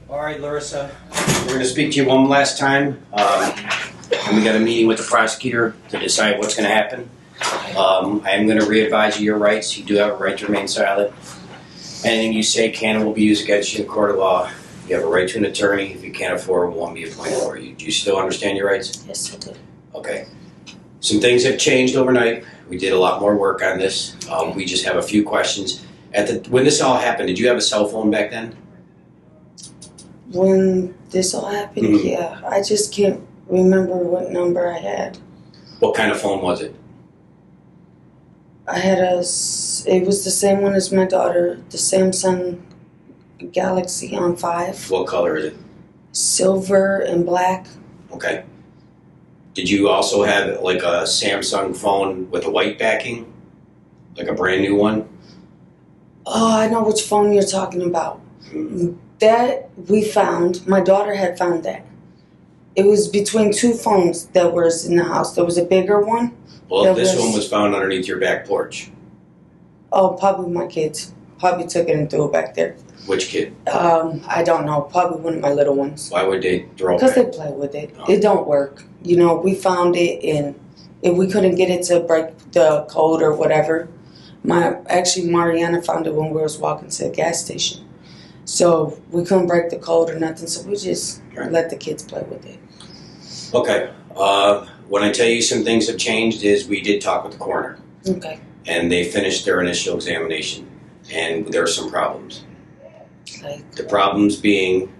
All right, Larissa, we're going to speak to you one last time. And we got a meeting with the prosecutor to decide what's going to happen. I am going to re-advise you your rights. You do have a right to remain silent. Anything you say can and will be used against you in court of law. You have a right to an attorney. If you can't afford one, won't be appointed for you. Do you still understand your rights? Yes, I do. Okay. Some things have changed overnight. We did a lot more work on this. We just have a few questions. When this all happened, did you have a cell phone back then? When this all happened, yeah. I just can't remember what number I had. What kind of phone was it? I had it was the same one as my daughter, the Samsung Galaxy on 5. What color is it? Silver and black. Okay. Did you also have like a Samsung phone with a white backing? Like a brand new one? Oh, I know which phone you're talking about. That we found, my daughter had found that. It was between two phones that was in the house. There was a bigger one. Well, this one was found underneath your back porch. Oh, probably my kids. Probably took it and threw it back there. Which kid? I don't know. Probably one of my little ones. Why would they throw it back? Because they play with it. Oh. It don't work. You know, we found it and if we couldn't get it to break the code or whatever. Mariana found it when we was walking to the gas station. So we couldn't break the code or nothing, so we just let the kids play with it. Okay. When I tell you some things have changed is we did talk with the coroner. Okay. And they finished their initial examination. And there are some problems. Like? The problems being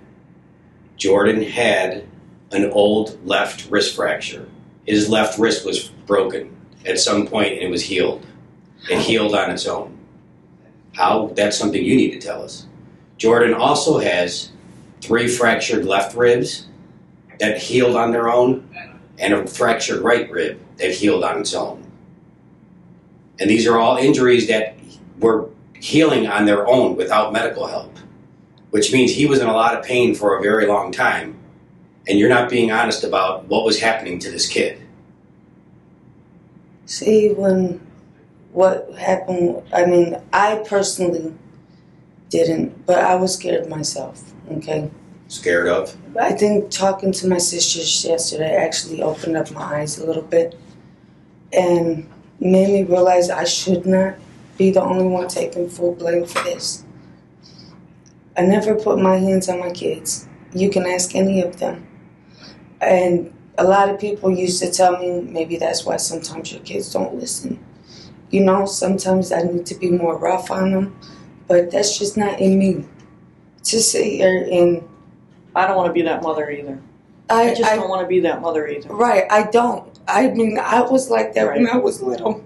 Jordan had an old left wrist fracture. His left wrist was broken at some point and it was healed. It healed on its own. How? That's something you need to tell us. Jordan also has 3 fractured left ribs that healed on their own and a fractured right rib that healed on its own. And these are all injuries that were healing on their own without medical help, which means he was in a lot of pain for a very long time, and you're not being honest about what was happening to this kid. See, what happened, I mean, I personally didn't, but I was scared myself, okay? Scared of? I think talking to my sisters yesterday actually opened up my eyes a little bit and made me realize I should not be the only one taking full blame for this. I never put my hands on my kids. You can ask any of them. And a lot of people used to tell me maybe that's why sometimes your kids don't listen. You know, sometimes I need to be more rough on them. But that's just not in me. To sit here and... I don't want to be that mother either. I just don't want to be that mother either. Right, I don't. I mean, I was like that when I was little.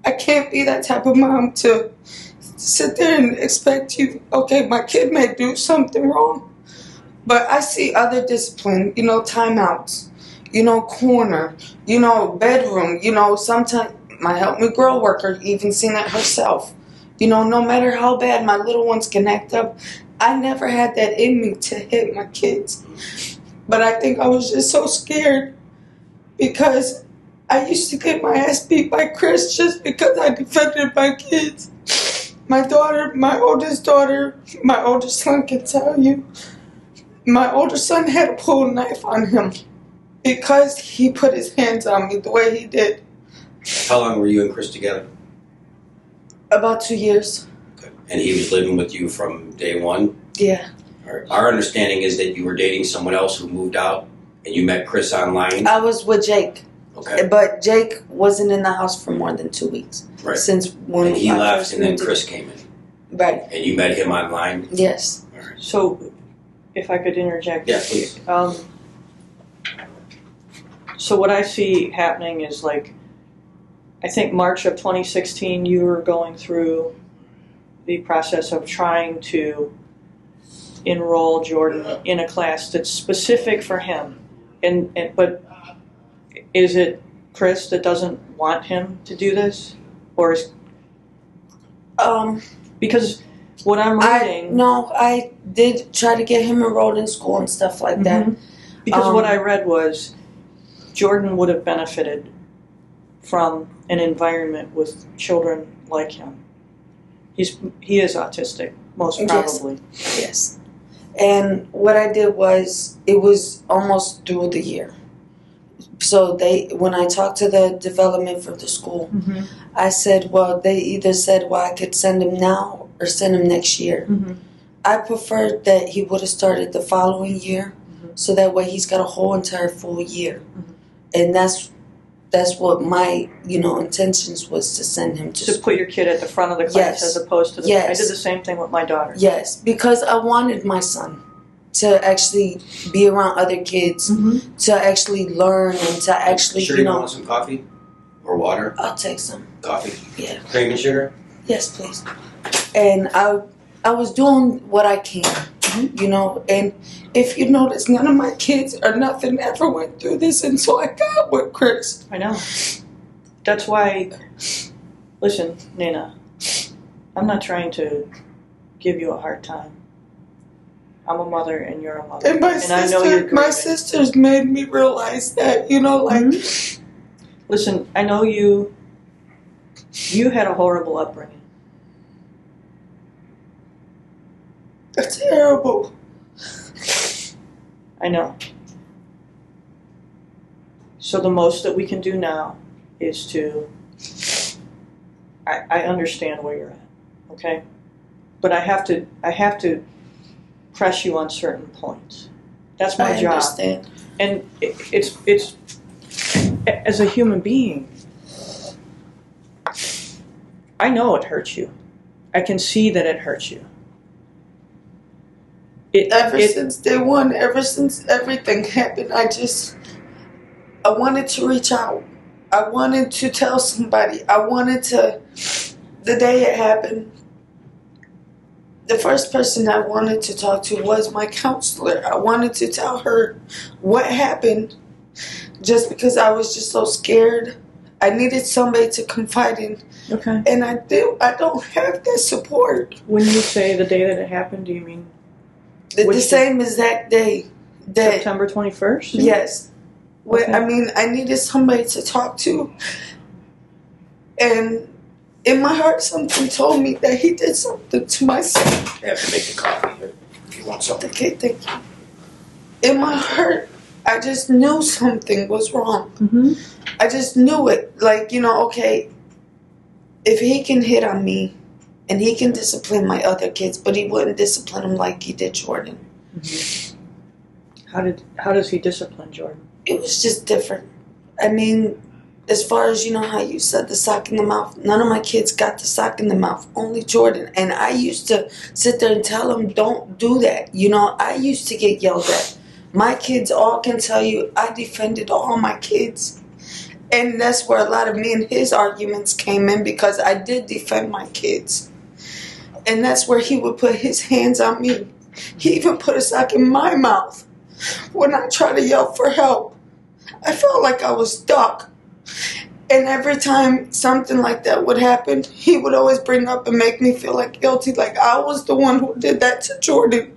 I can't be that type of mom to sit there and expect you, okay, my kid may do something wrong. But I see other discipline, you know, timeouts, you know, corner, you know, bedroom, you know, sometimes my Help Me Grow worker even seen it herself. You know, no matter how bad my little ones can act up, I never had that in me to hit my kids. But I think I was just so scared because I used to get my ass beat by Chris just because I defended my kids. My daughter, my oldest son can tell you, my older son had to pull a knife on him because he put his hands on me the way he did. How long were you and Chris together? About 2 years. Okay. And he was living with you from day one? Yeah. All right. Our understanding is that you were dating someone else who moved out and you met Chris online? I was with Jake. Okay. But Jake wasn't in the house for more than 2 weeks. Right. Since when and he left and then Chris came in. Right. And you met him online? Yes. All right. So, if I could interject. Yeah, please. So what I see happening is like, I think March of 2016, you were going through the process of trying to enroll Jordan in a class that's specific for him. But is it Chris that doesn't want him to do this? Or is... Because what I'm reading... I did try to get him enrolled in school and stuff like that. Because what I read was Jordan would have benefited from an environment with children like him. He is autistic, most probably. Yes. And what I did was, it was almost through the year. So when I talked to the development for the school, I said, well, they either said, well, I could send him now or send him next year. I preferred that he would have started the following year, so that way he's got a whole entire full year. And that's what my, intentions was, to send him to Just put your kid at the front of the class as opposed to the... I did the same thing with my daughter. Yes, because I wanted my son to actually be around other kids, to actually learn, and to actually, Sure, you want some coffee or water? I'll take some. Coffee? Yeah. Cream and sugar? Yes, please. And I was doing what I can, and if you notice, none of my kids or nothing ever went through this until I got with Chris. I know. That's why, listen, Nina, I'm not trying to give you a hard time. I'm a mother and you're a mother. And I know you're grieving. My sisters made me realize that, Listen, I know you had a horrible upbringing. That's terrible. I know. So the most that we can do now is to... I understand where you're at, okay? But I have to press you on certain points. That's my job. I understand. And it's as a human being, I know it hurts you. I can see that it hurts you. Since day one, ever since everything happened, I wanted to reach out. I wanted to tell somebody. The day it happened, the first person I wanted to talk to was my counselor. I wanted to tell her what happened, just because I was just so scared. I needed somebody to confide in. Okay. And I don't have that support. When you say the day that it happened, do you mean the same exact day? September 21st? Yes. Okay. I needed somebody to talk to. And in my heart, something told me that he did something to my son. I have to make the coffee here if you want something. Okay, thank you. In my heart, I just knew something was wrong. I just knew it. Okay, if he can hit on me and he can discipline my other kids, but he wouldn't discipline them like he did Jordan. How does he discipline Jordan? It was just different. As far as how you said the sock in the mouth, none of my kids got the sock in the mouth, only Jordan. And I used to sit there and tell him, don't do that. I used to get yelled at. My kids all can tell you I defended all my kids. And that's where a lot of me and his arguments came in, because I did defend my kids. And that's where he would put his hands on me. He even put a sock in my mouth when I tried to yell for help. I felt like I was stuck. And every time something like that would happen, he would always bring up and make me feel like guilty, like I was the one who did that to Jordan.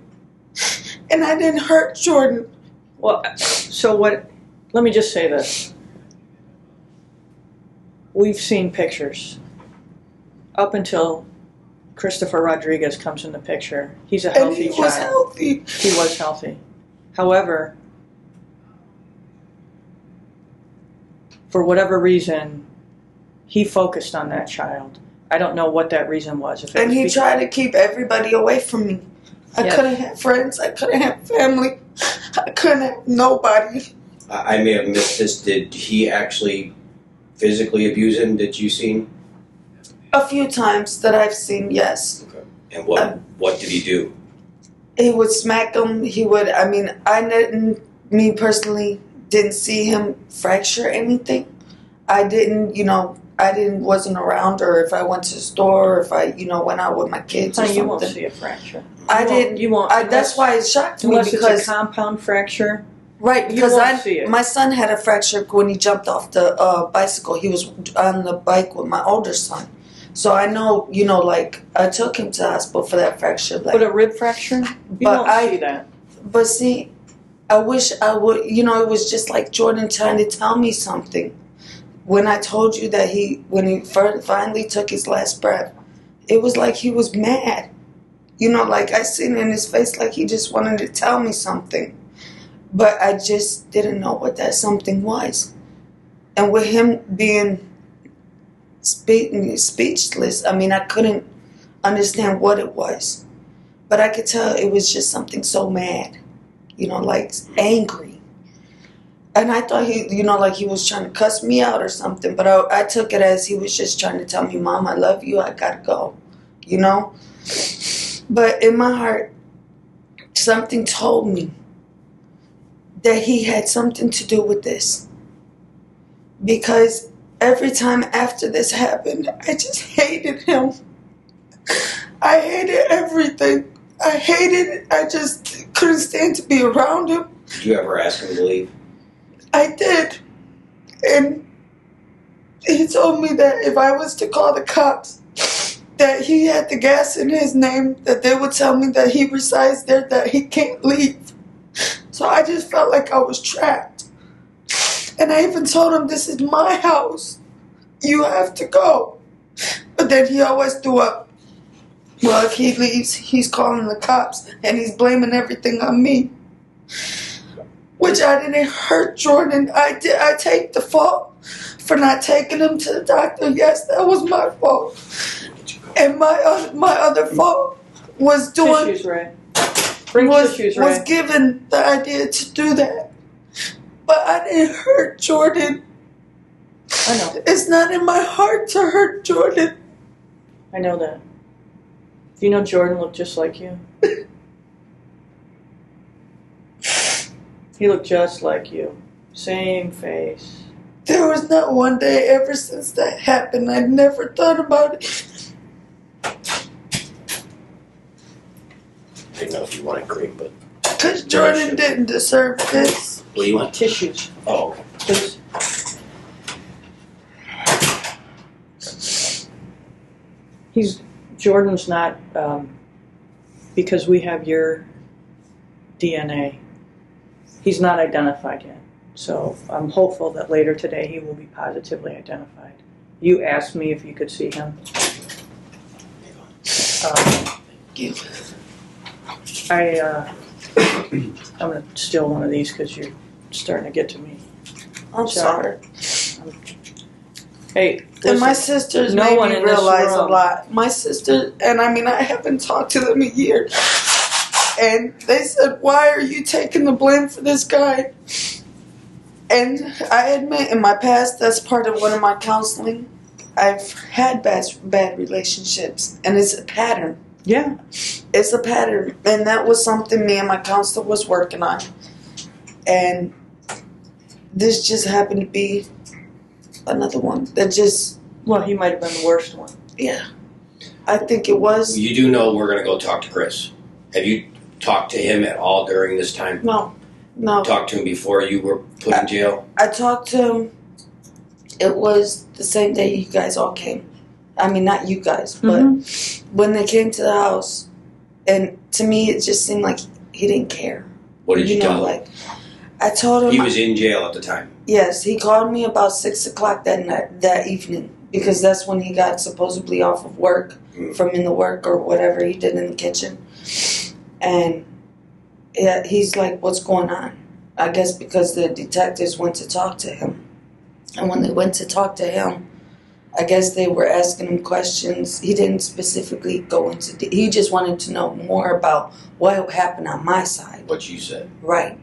And I didn't hurt Jordan. Well, so what, let me just say this. We've seen pictures. Up until Christopher Rodriguez comes in the picture, he's a healthy child. And he was healthy. He was healthy. However, for whatever reason, he focused on that child. I don't know what that reason was. And he tried to keep everybody away from me. I couldn't have friends. I couldn't have family. I couldn't have nobody. I may have missed this. Did he actually physically abuse him? Did you see him? A few times that I've seen, yes. Okay. And what did he do? He would smack him. He would, me personally, didn't see him fracture anything. I wasn't around, or if I went to the store, or if I, went out with my kids or something. You won't see a fracture. You won't. That's why it shocked me, because it's a compound fracture. Right, because my son had a fracture when he jumped off the bicycle. He was on the bike with my older son. So I know, I took him to the hospital for that fracture. But a rib fracture? You don't see that. But see, I wish I would, it was just like Jordan trying to tell me something. When I told you that when he finally took his last breath, it was like he was mad. You know, like I seen in his face like he just wanted to tell me something. But I just didn't know what that something was. And with him being speechless, I mean, I couldn't understand what it was. But I could tell it was just something so mad. You know, like angry. And I thought he, you know, like he was trying to cuss me out or something. But I took it as he was just trying to tell me, Mom, I love you. I gotta go. You know? But in my heart, something told me that he had something to do with this. Because every time after this happened, I just hated him. I hated everything. I just couldn't stand to be around him. Did you ever ask him to leave? I did. And he told me that if I was to call the cops, that he had the gas in his name, that they would tell me that he resides there, that he can't leave. So I just felt like I was trapped. And I even told him, this is my house. You have to go. But then he always threw up. Well, if he leaves, he's calling the cops and he's blaming everything on me. Which I didn't hurt Jordan. I take the fault for not taking him to the doctor. Yes, that was my fault. And my other fault was doing... Tissues, Ray. Bring tissues, Ray. Was given the idea to do that. But I didn't hurt Jordan. I know. It's not in my heart to hurt Jordan. I know that. Do you know Jordan looked just like you? He looked just like you. Same face. There was not one day ever since that happened I never thought about it. I didn't know if you wanted cream, but... Because Jordan didn't deserve this. What do you want? Tissues. Oh, okay. Please. Jordan's not, because we have your DNA, he's not identified yet. So I'm hopeful that later today he will be positively identified. You asked me if you could see him. I'm going to steal one of these because you're starting to get to me. I'm sorry. Hey, and my sisters made me realize a lot. My sister, and I mean, I haven't talked to them in years. And they said, why are you taking the blame for this guy? And I admit, in my past, that's part of one of my counseling. I've had bad relationships, and it's a pattern. Yeah. It's a pattern. And that was something me and my counselor was working on. And this just happened to be another one that just... Well, he might have been the worst one. Yeah. I think it was. You do know we're going to go talk to Chris. Have you talked to him at all during this time? No. Talked to him before you were put in jail? I talked to him. It was the same day you guys all came. I mean, not you guys, but when they came to the house, and to me, it just seemed like he didn't care. What did you tell him? Like, I told him... He was in jail at the time? Yes, he called me about 6 o'clock that evening, because that's when he got supposedly off of work, from in the work or whatever he did in the kitchen. And yeah, he's like, what's going on? I guess because the detectives went to talk to him. And when they went to talk to him, I guess they were asking him questions. He didn't specifically go into... He just wanted to know more about what happened on my side. What you said. Right.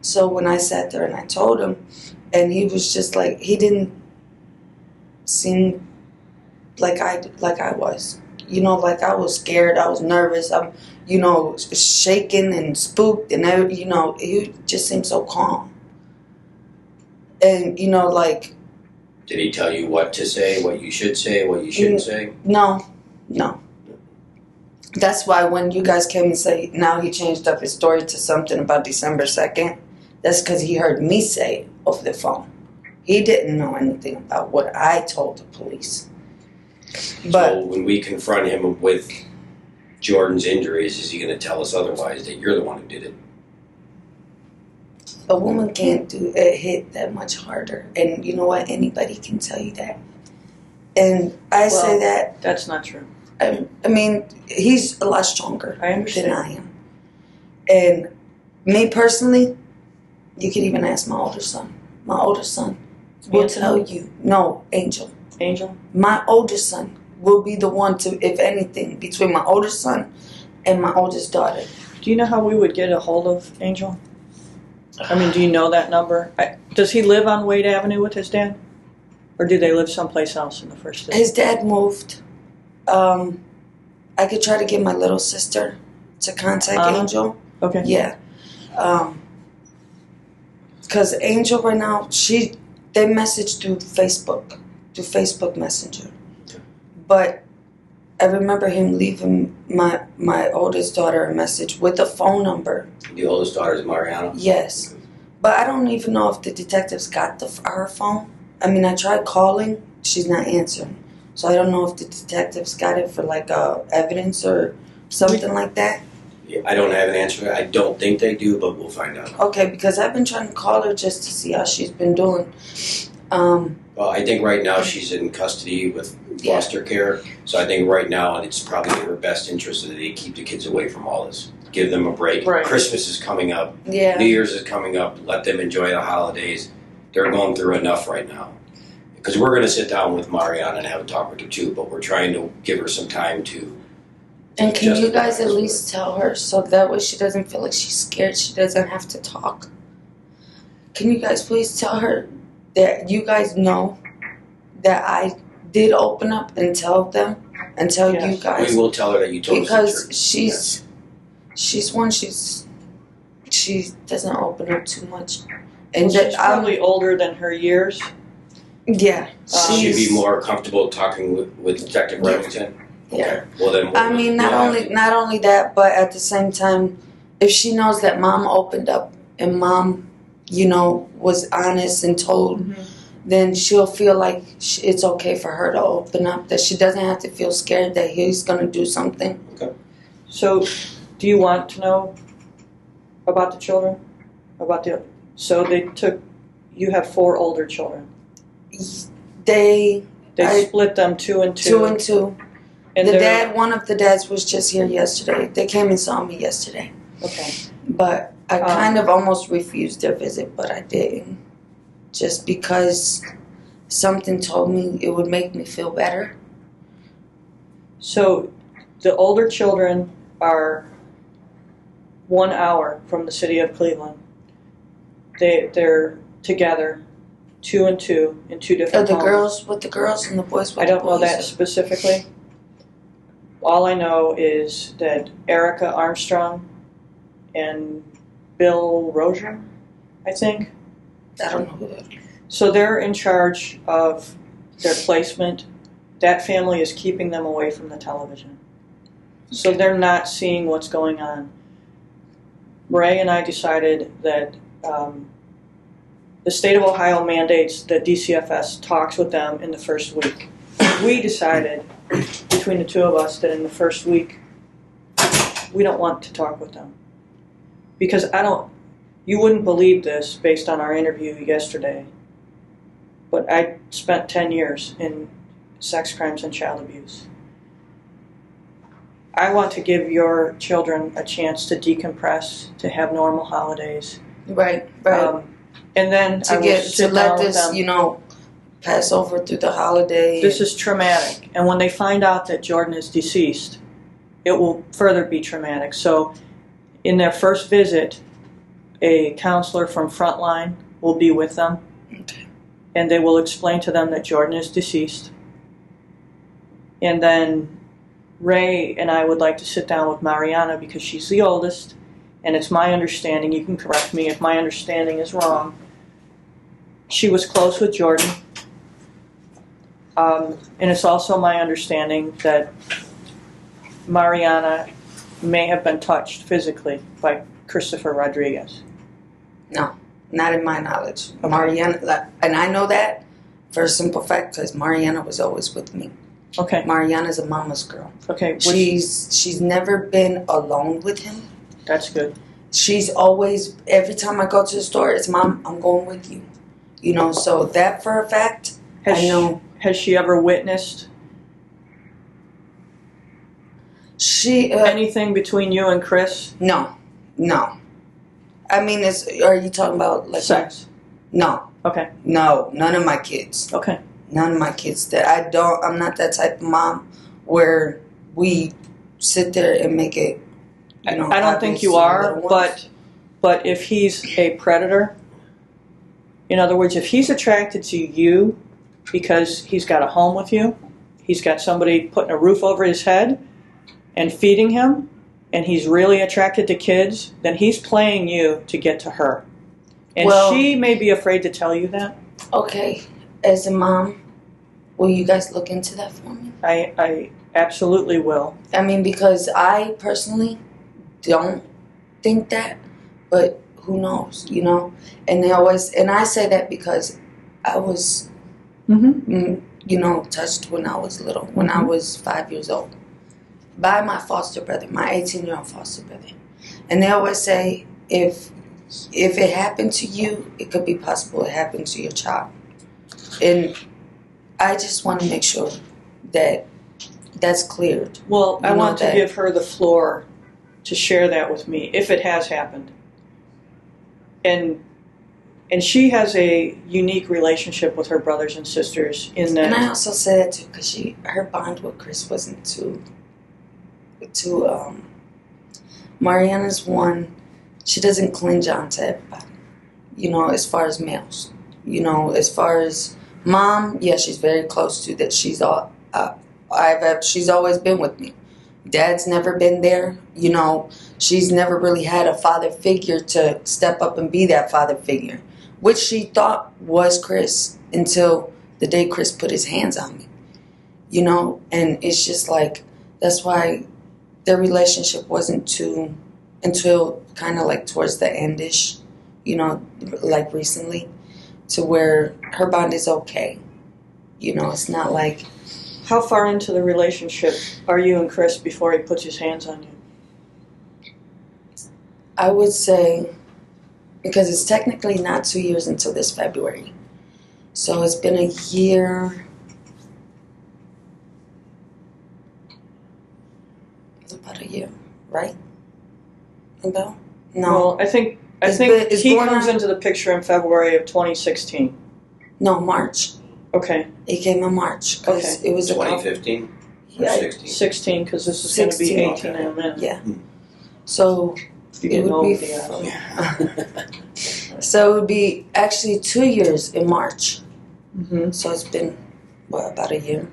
So when I sat there and I told him, and he was just like... He didn't seem like I was. You know, like I was scared. I was nervous. I'm, you know, shaking and spooked. And, you know, he just seemed so calm. And, you know, like... Did he tell you what to say, what you should say, what you shouldn't say? No. That's why when you guys came and say, now he changed up his story to something about December 2nd, that's because he heard me say it over the phone. He didn't know anything about what I told the police. But so when we confront him with Jordan's injuries, is he going to tell us otherwise, that you're the one who did it? A woman can't do it hit that much harder. And you know what? Anybody can tell you that. And I say that... That's not true. I mean, he's a lot stronger I understand. than I am. And me personally, you can even ask my older son. My older son will tell you. No, Angel. Angel? My oldest son will be the one to, if anything, between my oldest son and my oldest daughter. Do you know how we would get a hold of Angel? I mean, do you know that number? Does he live on Wade Avenue with his dad? Or do they live someplace else in the first day? His dad moved. I could try to get my little sister to contact Angel. Okay. Yeah. Because Angel right now, they message through Facebook Messenger. But I remember him leaving my oldest daughter a message with a phone number. The oldest daughter is Mariana? Yes. But I don't even know if the detectives got her phone. I mean, I tried calling. She's not answering. So I don't know if the detectives got it for like evidence or something like that. I don't have an answer. I don't think they do, but we'll find out. Okay, because I've been trying to call her just to see how she's been doing. Well, I think right now she's in custody with foster care. So I think right now it's probably in her best interest that they keep the kids away from all this. Give them a break. Right. Christmas is coming up. Yeah. New Year's is coming up. Let them enjoy the holidays. They're going through enough right now. Because we're going to sit down with Mariana and have a talk with her too, but we're trying to give her some time to. And can you guys at least tell her so that way she doesn't feel like she's scared, she doesn't have to talk? Can you guys please tell her that you guys know that I did open up and tell them and tell you guys? We will tell her that you told us. Because she doesn't open up too much. And she's probably older than her years. Yeah. She'd be more comfortable talking with Detective Remington? Yeah. Okay. Well, then I mean, not only that, but at the same time, if she knows that mom opened up and mom, was honest and told, then she'll feel like it's okay for her to open up, that she doesn't have to feel scared that he's going to do something. Okay. So, do you want to know about the children? So you have 4 older children. They split them 2 and 2. 2 and 2. And one of the dads was just here yesterday. They came and saw me yesterday. Okay. But I kind of almost refused their visit, but I didn't. Just because something told me it would make me feel better. So the older children are 1 hour from the city of Cleveland. They're together, 2 and 2 in 2 different homes. Are the girls with the girls and the boys with the boys? I don't know that specifically. All I know is that Erica Armstrong and Bill Rozier, I think. I don't know who that is. So they're in charge of their placement. That family is keeping them away from the television. So they're not seeing what's going on. Ray and I decided that the state of Ohio mandates that DCFS talks with them in the first week. We decided, between the 2 of us, that in the first week, we don't want to talk with them. Because you wouldn't believe this based on our interview yesterday, but I spent 10 years in sex crimes and child abuse. I want to give your children a chance to decompress, to have normal holidays. Right. And then to let this, pass over through the holiday. This is traumatic. And when they find out that Jordan is deceased, it will further be traumatic. So in their first visit, a counselor from Frontline will be with them. Okay. And they will explain to them that Jordan is deceased. And then Ray and I would like to sit down with Mariana because she's the oldest. And it's my understanding, you can correct me if my understanding is wrong, she was close with Jordan. And it's also my understanding that Mariana may have been touched physically by Christopher Rodriguez. No, not in my knowledge. Okay. Mariana, and I know that for a simple fact because Mariana was always with me. Okay. Mariana's a mama's girl. Okay. She's never been alone with him. That's good. She's always, every time I go to the store, it's Mom, I'm going with you. So that for a fact, I know. Has she ever witnessed She Anything between you and Chris? No. I mean, are you talking about like Sex? No. Okay. No, none of my kids. Okay. None of my kids. That I'm not that type of mom where we sit there and make it. I don't think you are, but if he's a predator, in other words, if he's attracted to you because he's got a home with you, he's got somebody putting a roof over his head and feeding him, and he's really attracted to kids, then he's playing you to get to her. And she may be afraid to tell you that. Okay. As a mom, will you guys look into that for me? I absolutely will. I mean, because I personally don't think that, but who knows, you know? And I say that because I was, you know, touched when I was little, when I was 5 years old, by my foster brother, my 18-year-old foster brother. And they always say, if it happened to you, it could be possible it happened to your child. And I just want to make sure that that's cleared. Well, I want to give her the floor to share that with me, if it has happened. And she has a unique relationship with her brothers and sisters in that. And I also say that too, because her bond with Chris wasn't too. Mariana's one. She doesn't cling on to everybody, you know, as far as males. You know, as far as mom, yeah, she's very close to that. She's always been with me. Dad's never been there. You know, she's never really had a father figure to step up and be that father figure, which she thought was Chris until the day Chris put his hands on me. You know, and it's just like, that's why their relationship wasn't until kind of like towards the endish, you know, like recently, to where her bond is okay. You know, it's not like. How far into the relationship are you and Chris before he puts his hands on you? I would say, because it's technically not 2 years until this February. So it's been a year. It's about a year, right? About? No. Well, I think he comes into the picture in February of 2016. No, March. Okay. It came in March. Okay. It was 2015? Yeah. 16? 16, because this is going to be 18 in a minute. Yeah. So it would be so it would be actually 2 years in March. Mm-hmm. So it's been, about a year.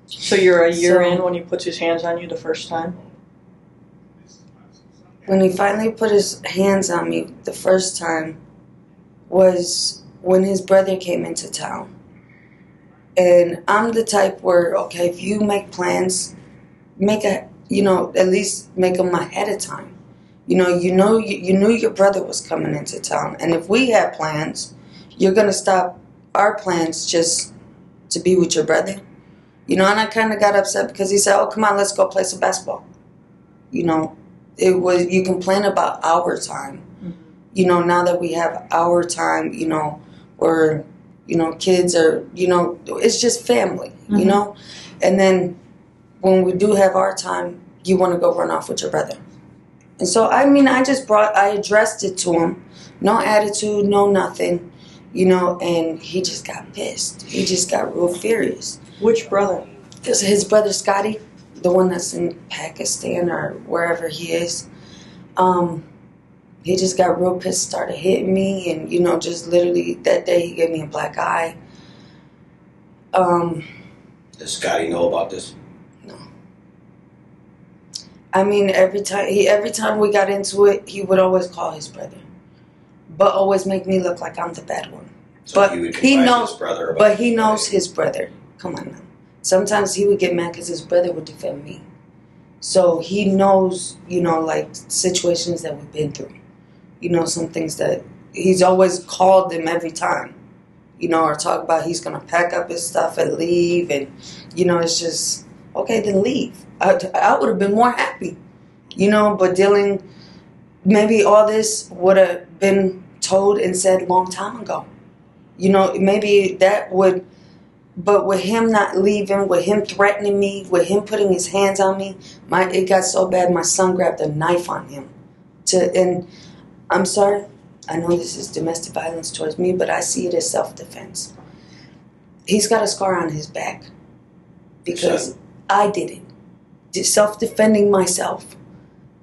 So you're a year in when he puts his hands on you the first time? When he finally put his hands on me the first time was when his brother came into town. And I'm the type where, okay, if you make plans, at least make them ahead of time. You knew your brother was coming into town. And if we had plans, you're going to stop our plans just to be with your brother. You know, and I kind of got upset because he said, oh, come on, let's go play some basketball. You know, you complain about our time. Mm-hmm. You know, now that we have our time, you know, where, you know, kids are, you know, it's just family, mm-hmm. you know. And then when we do have our time, you want to go run off with your brother. And so, I mean, I addressed it to him. No attitude, no nothing, you know, and he just got pissed. He just got real furious. Which brother? It's his brother, Scotty, the one that's in Pakistan or wherever he is. He just got real pissed, started hitting me, and, you know, just literally that day he gave me a black eye. Does Scotty know about this? No. I mean, every time we got into it, he would always call his brother, but always make me look like I'm the bad one. So but he knows his brother about But he knows his brother. Come on now. Sometimes he would get mad because his brother would defend me. So he knows, you know, like situations that we've been through. You know, some things that he's always called them every time. You know, or talk about he's going to pack up his stuff and leave. And, you know, it's just, okay, then leave. I would have been more happy. You know, but maybe all this would have been told and said a long time ago. You know, maybe that would But with him not leaving, with him threatening me, with him putting his hands on me, it got so bad my son grabbed a knife on him. And I'm sorry, I know this is domestic violence towards me, but I see it as self-defense. He's got a scar on his back because I did it. Just self-defending myself.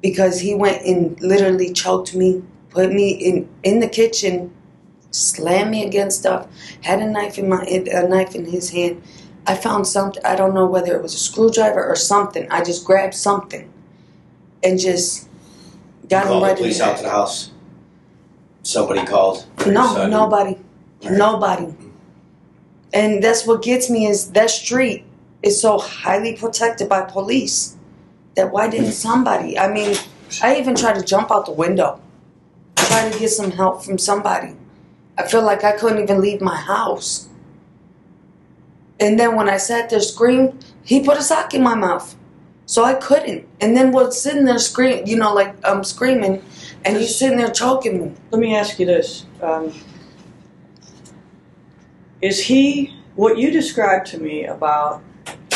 Because he went and literally choked me, put me in the kitchen, slammed me against stuff, had a knife in his hand. I found something, I don't know whether it was a screwdriver or something. I just grabbed something and just got him right in the police out to the house? Somebody called? No, nobody. Right. Nobody. And that's what gets me is that street is so highly protected by police that why didn't somebody? I mean, I even tried to jump out the window, try to get some help from somebody. I feel like I couldn't even leave my house. And then when I sat there screamed, he put a sock in my mouth. So I couldn't. And then was sitting there screaming, you know, like I'm screaming, and he's sitting there choking me. Let me ask you this. Is he, what you described to me about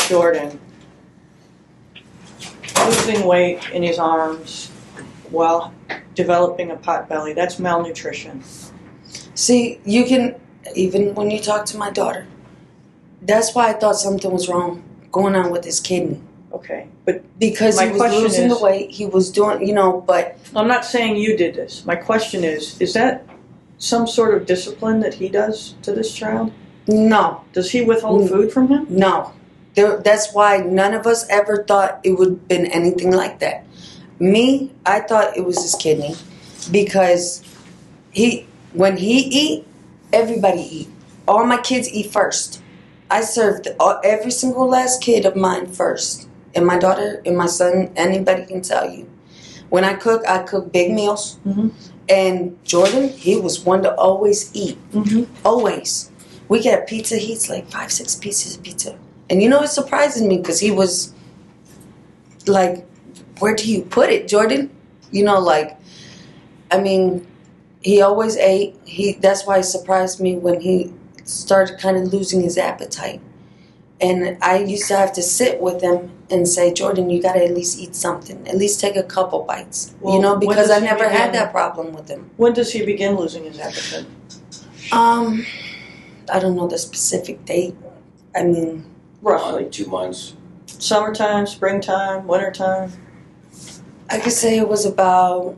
Jordan losing weight in his arms while developing a pot belly, that's malnutrition. See, you can, even when you talk to my daughter, that's why I thought something was wrong going on with his kidney. Okay, but because he was losing the weight, he was doing, you know, but... I'm not saying you did this. My question is that some sort of discipline that he does to this child? No. Does he withhold food from him? No. That's why none of us ever thought it would have been anything like that. Me, I thought it was his kidney because when he eat, everybody eat. All my kids eat first. I served every single last kid of mine first. And my daughter and my son, anybody can tell you. When I cook big meals. Mm-hmm. And Jordan, he was one to always eat. Mm-hmm. Always. We get pizza, he eats like 5-6 pieces of pizza. And you know, it surprises me because he was like, where do you put it, Jordan? You know, like, I mean, he always ate. That's why it surprised me when he started kind of losing his appetite. And I used to have to sit with him and say, Jordan, you got to at least eat something. At least take a couple bites. Well, you know, because I never had that problem with him. When does he begin losing his appetite? I don't know the specific date. I mean... Roughly. 2 months. Summertime, springtime, wintertime? I could say it was about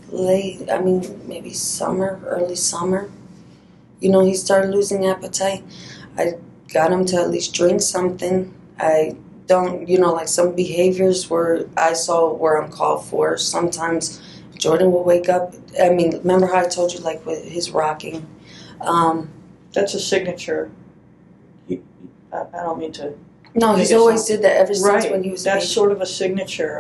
late, maybe summer, early summer. You know, he started losing appetite. I got him to at least drink something. I don't, you know, like some behaviors where I saw where I'm called for. Sometimes Jordan will wake up. I mean, remember how I told you, like, with his rocking? That's a signature. I don't mean to... No, he's always did that ever since when he was a baby. That's sort of a signature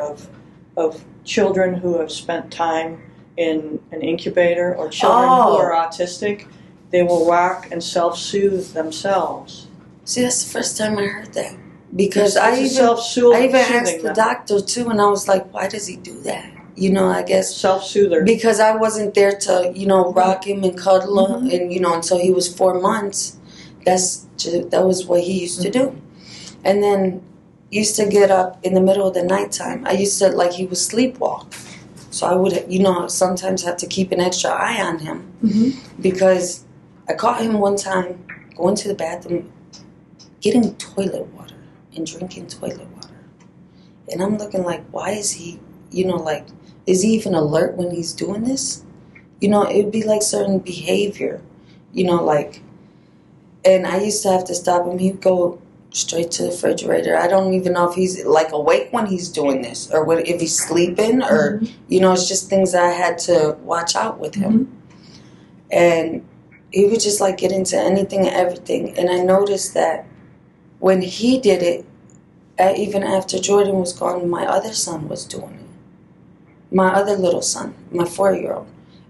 of children who have spent time in an incubator or children who are autistic. They will rock and self-soothe themselves. See, that's the first time I heard that. Because I even asked the doctor, too, and I was like, why does he do that? You know, I guess... Self-soother. Because I wasn't there to, you know, rock him and cuddle him, and, you know, until he was 4 months. That was what he used to do. And then used to get up in the middle of the nighttime. I used to, like, he would sleepwalk. So I would, you know, sometimes have to keep an extra eye on him. Mm-hmm. Because I caught him one time going to the bathroom, getting toilet water and drinking toilet water. And I'm looking like, why is he, you know, like, is he even alert when he's doing this? You know, it would be like certain behavior, you know, like, and I used to have to stop him. He'd go straight to the refrigerator. I don't even know if he's, like, awake when he's doing this or if he's sleeping or, you know, it's just things that I had to watch out with him. And he would just, like, get into anything and everything. And I noticed that when he did it, even after Jordan was gone, my other son was doing it. My other little son, my 4-year-old.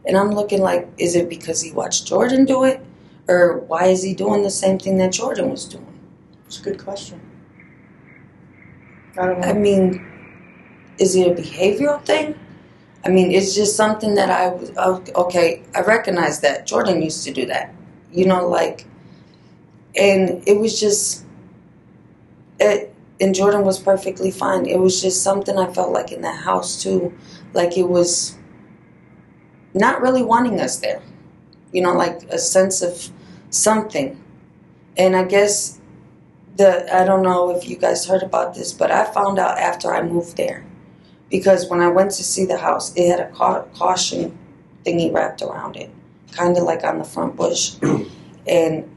And I'm looking like, is it because he watched Jordan do it? Or why is he doing the same thing that Jordan was doing? It's a good question. I don't know. I mean, is it a behavioral thing? I mean, it's just something that I recognize that. Jordan used to do that. You know, like, And it was just, and Jordan was perfectly fine. It was just something I felt like in that house too. Like it was not really wanting us there. You know, like a sense of something. And I guess I don't know if you guys heard about this, but I found out after I moved there. Because when I went to see the house, it had a caution thingy wrapped around it. Kind of like on the front bush. And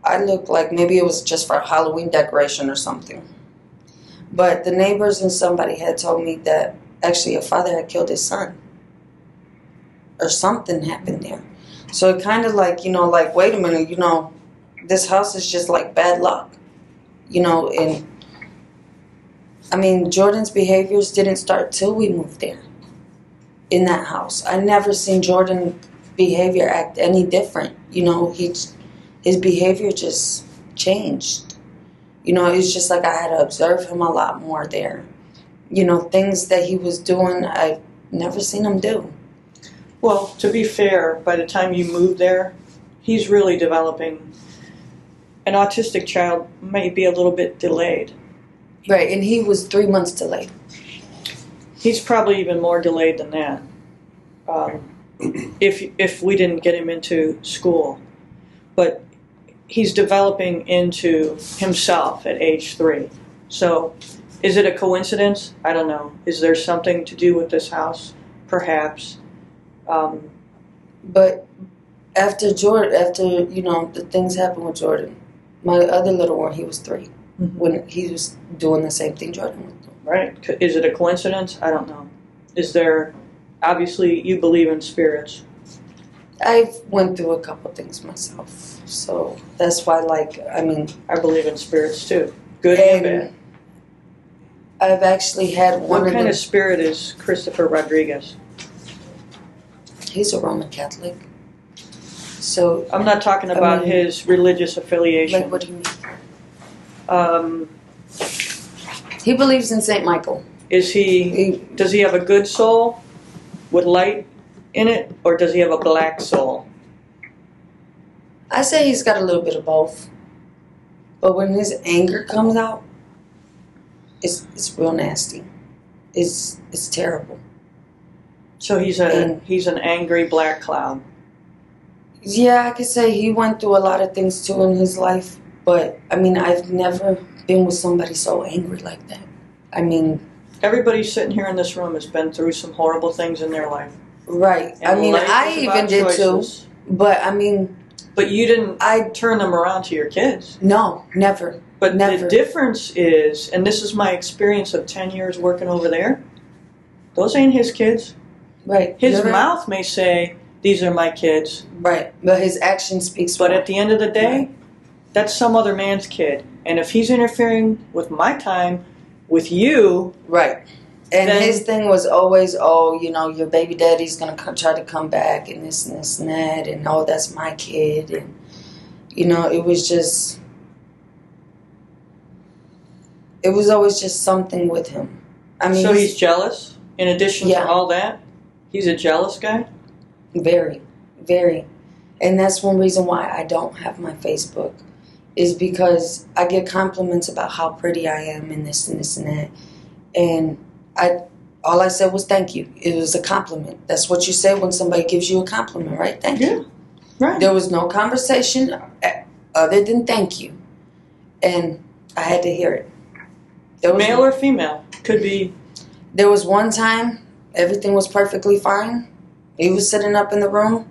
I looked like maybe it was just for a Halloween decoration or something. But the neighbors and somebody had told me that actually a father had killed his son. Or something happened there. So it kind of like, you know, like, wait a minute, you know, this house is just like bad luck. You know, and I mean, Jordan's behaviors didn't start till we moved there. In that house. I never seen Jordan behavior act any different. You know, his behavior just changed. You know, it's just like I had to observe him a lot more there. You know, things that he was doing, I've never seen him do. Well, to be fair, by the time you move there, he's really developing. An autistic child might be a little bit delayed. Right, and he was 3 months delayed. He's probably even more delayed than that. If we didn't get him into school. But he's developing into himself at age 3. So, is it a coincidence? I don't know. Is there something to do with this house? Perhaps. But after you know, the things happened with Jordan, my other little one, he was 3, when he was doing the same thing Jordan was doing. Right. Is it a coincidence? I don't know. Is there, obviously, you believe in spirits. I've went through a couple things myself, so that's why, like, I mean, I believe in spirits too, good and bad. I've actually had one. What kind of spirit is Christopher Rodriguez? He's a Roman Catholic. So I'm not talking about his religious affiliation. Like, what do you mean? He believes in Saint Michael. Does he have a good soul with light in it, or does he have a black soul? I say he's got a little bit of both. But when his anger comes out, it's real nasty. It's terrible. So he's an angry black cloud. Yeah, I could say he went through a lot of things too in his life. But I mean, I've never been with somebody so angry like that. I mean, everybody sitting here in this room has been through some horrible things in their life. Right. And I mean, I even did too. But I mean, but you didn't. I turn them around to your kids. No, never. But never. The difference is, and this is my experience of 10 years working over there. Those ain't his kids. Right. His mouth may say, "These are my kids." Right. But his action speaks. But at the end of the day, that's some other man's kid. And if he's interfering with my time, with you, right. And his thing was always, oh, you know, your baby daddy's going to try to come back and this and this and that. And, oh, that's my kid. And, you know, it was just, it was always just something with him. I mean, so he's jealous in addition to all that? He's a jealous guy? Very, very. And that's one reason why I don't have my Facebook, is because I get compliments about how pretty I am and this and this and that. And all I said was thank you. It was a compliment. That's what you say when somebody gives you a compliment, right? Thank you. Right. There was no conversation other than thank you. And I had to hear it. Male or female? Could be. There was one time everything was perfectly fine. He was sitting up in the room.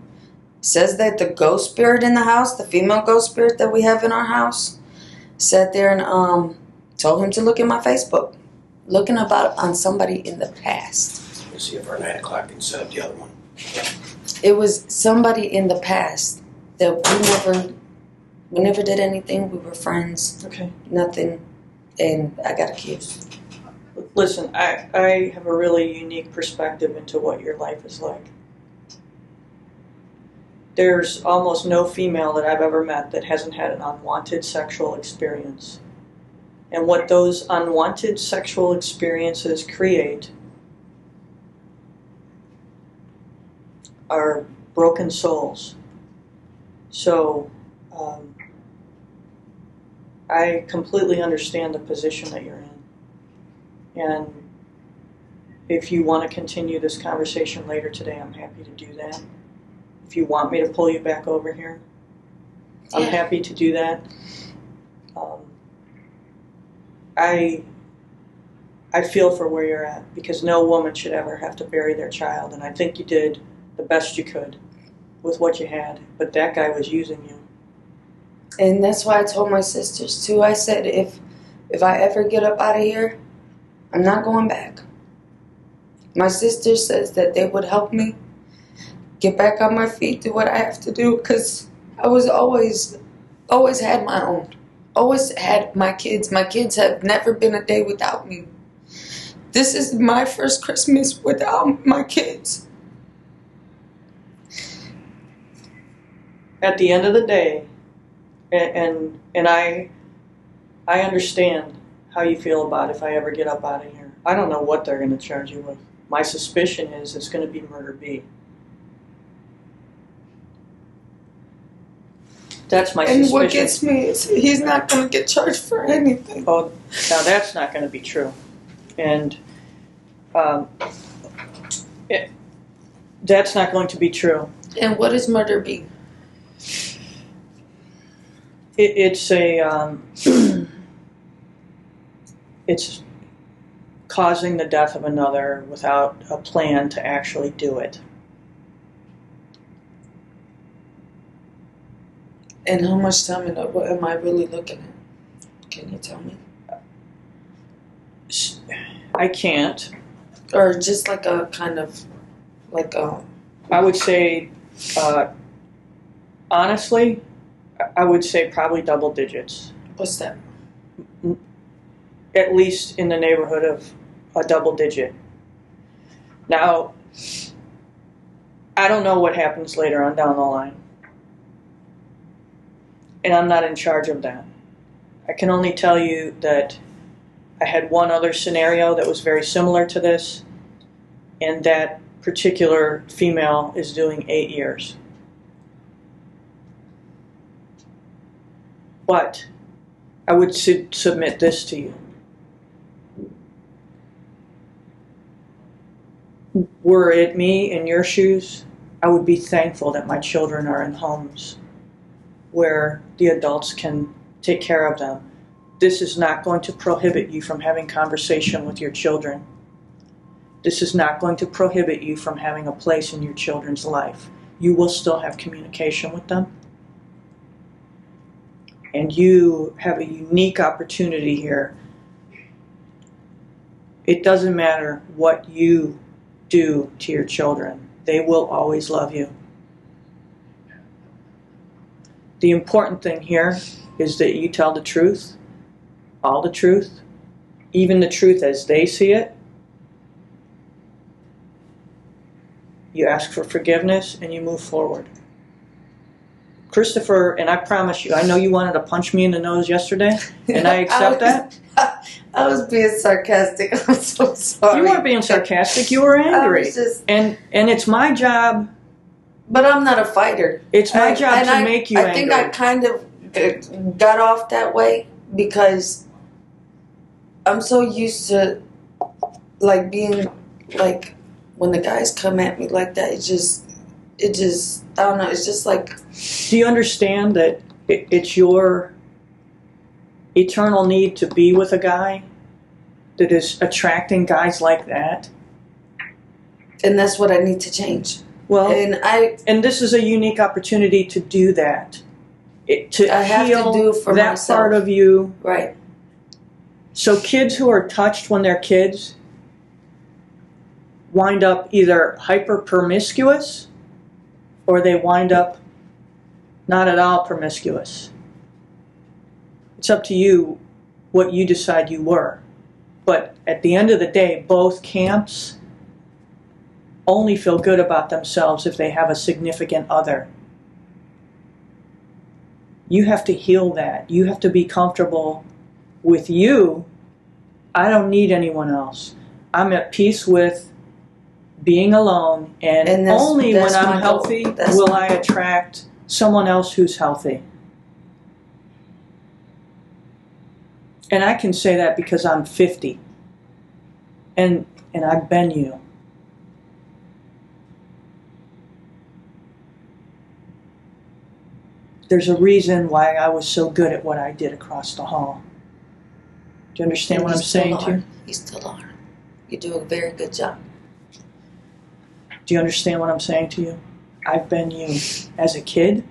Says that the ghost spirit in the house, the female ghost spirit that we have in our house, sat there and told him to look at my Facebook. Looking on somebody in the past. Let's see if our 9 o'clock can set up the other one. It was somebody in the past that we never did anything. We were friends. Okay. Nothing. And I got accused. Listen, I have a really unique perspective into what your life is like. There's almost no female that I've ever met that hasn't had an unwanted sexual experience. And what those unwanted sexual experiences create are broken souls. So, I completely understand the position that you're in. And if you want to continue this conversation later today, I'm happy to do that. If you want me to pull you back over here, I'm happy to do that. I feel for where you're at, because no woman should ever have to bury their child, and I think you did the best you could with what you had, but that guy was using you. And that's why I told my sisters too. I said, if I ever get up out of here, I'm not going back. My sister says that they would help me get back on my feet, do what I have to do, because I was always had my own. Always had my kids. My kids have never been a day without me. This is my first Christmas without my kids. At the end of the day, and I understand how you feel about if I ever get up out of here. I don't know what they're going to charge you with. My suspicion is it's going to be murder B. That's my suspicion. And what gets me is he's not going to get charged for anything. Oh, now that's not going to be true. And that's not going to be true. And what is murder B? It's it's causing the death of another without a plan to actually do it. And how much time am I really looking at? Can you tell me? I can't. Or just like a kind of, like a... I would say, honestly, I would say probably double digits. What's that? At least in the neighborhood of a double digit. Now, I don't know what happens later on down the line. And I'm not in charge of that. I can only tell you that I had one other scenario that was very similar to this, and that particular female is doing 8 years. But I would submit this to you. Were it me in your shoes, I would be thankful that my children are in homes where the adults can take care of them. This is not going to prohibit you from having conversation with your children. This is not going to prohibit you from having a place in your children's life. You will still have communication with them. And you have a unique opportunity here. It doesn't matter what you do to your children. They will always love you. The important thing here is that you tell the truth, all the truth, even the truth as they see it. You ask for forgiveness and you move forward. Christopher, and I promise you, I know you wanted to punch me in the nose yesterday, and I accept that. I was being sarcastic. I'm so sorry. You weren't being sarcastic. You were angry. And it's my job. But I'm not a fighter. It's my job to make you angry. I think I kind of got off that way because I'm so used to, like, being, like, when the guys come at me like that, it just, I don't know, it's just like... Do you understand that it's your eternal need to be with a guy that is attracting guys like that? And that's what I need to change. Well, and this is a unique opportunity to do that. I have to do for that myself. Part of you. Right. So kids who are touched when they're kids wind up either hyper promiscuous or they wind up not at all promiscuous. It's up to you what you decide you were. But at the end of the day, both camps only feel good about themselves if they have a significant other. You have to heal that. You have to be comfortable with you. I don't need anyone else. I'm at peace with being alone, and only when I'm healthy will I attract someone else who's healthy. And I can say that because I'm 50. And I've been you. There's a reason why I was so good at what I did across the hall. Do you understand what I'm saying to you? You still are. You do a very good job. Do you understand what I'm saying to you? I've been you. As a kid,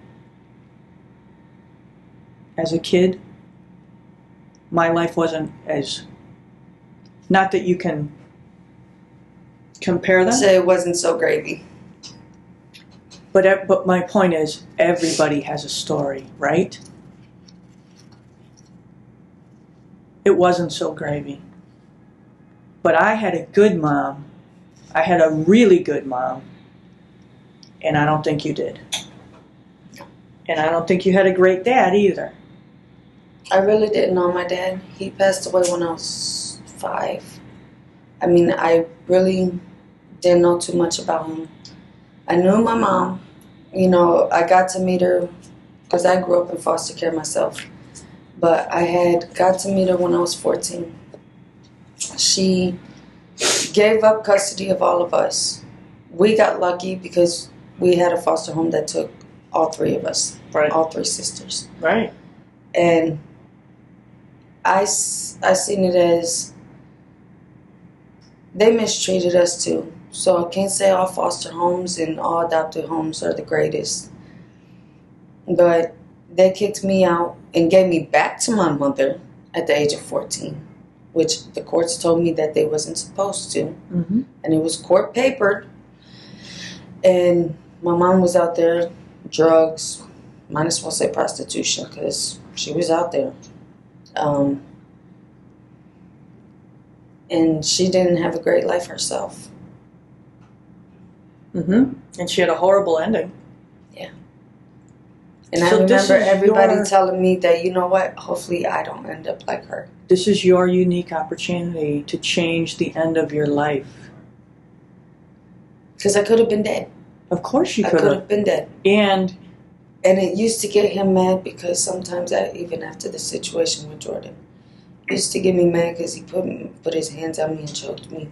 my life wasn't as... Not that you can compare them. Say it wasn't so gravy. But my point is, everybody has a story, right? It wasn't so gravy. But I had a good mom. I had a really good mom. And I don't think you did. And I don't think you had a great dad either. I really didn't know my dad. He passed away when I was 5. I mean, I really didn't know too much about him. I knew my mom. You know, I got to meet her because I grew up in foster care myself. But I had got to meet her when I was 14. She gave up custody of all of us. We got lucky because we had a foster home that took all 3 of us, Right. all 3 sisters. Right. And I seen it as they mistreated us too. So I can't say all foster homes and all adopted homes are the greatest. But they kicked me out and gave me back to my mother at the age of 14, which the courts told me that they wasn't supposed to. Mm-hmm. And it was court papered. And my mom was out there, drugs, might as well say prostitution because she was out there. And she didn't have a great life herself. Mm-hmm. And she had a horrible ending. Yeah. And So I remember everybody your... telling me that, you know what, hopefully I don't end up like her. This is your unique opportunity to change the end of your life. Because I could have been dead. Of course you I could could have. have been dead. And it used to get him mad because sometimes, even after the situation with Jordan, it used to get me mad because he put his hands on me and choked me.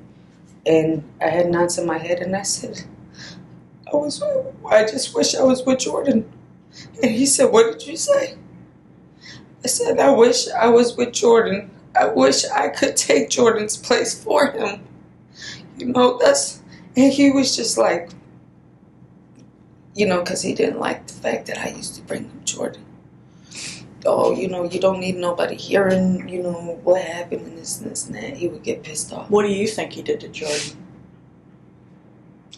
And I had knots in my head and I said, I just wish I was with Jordan. And he said, what did you say? I said, I wish I was with Jordan. I wish I could take Jordan's place for him. You know, and he was just like, you know, because he didn't like the fact that I used to bring him Jordan. Oh, you know, you don't need nobody hearing, you know, what happened and this and that. He would get pissed off. What do you think he did to Jordan?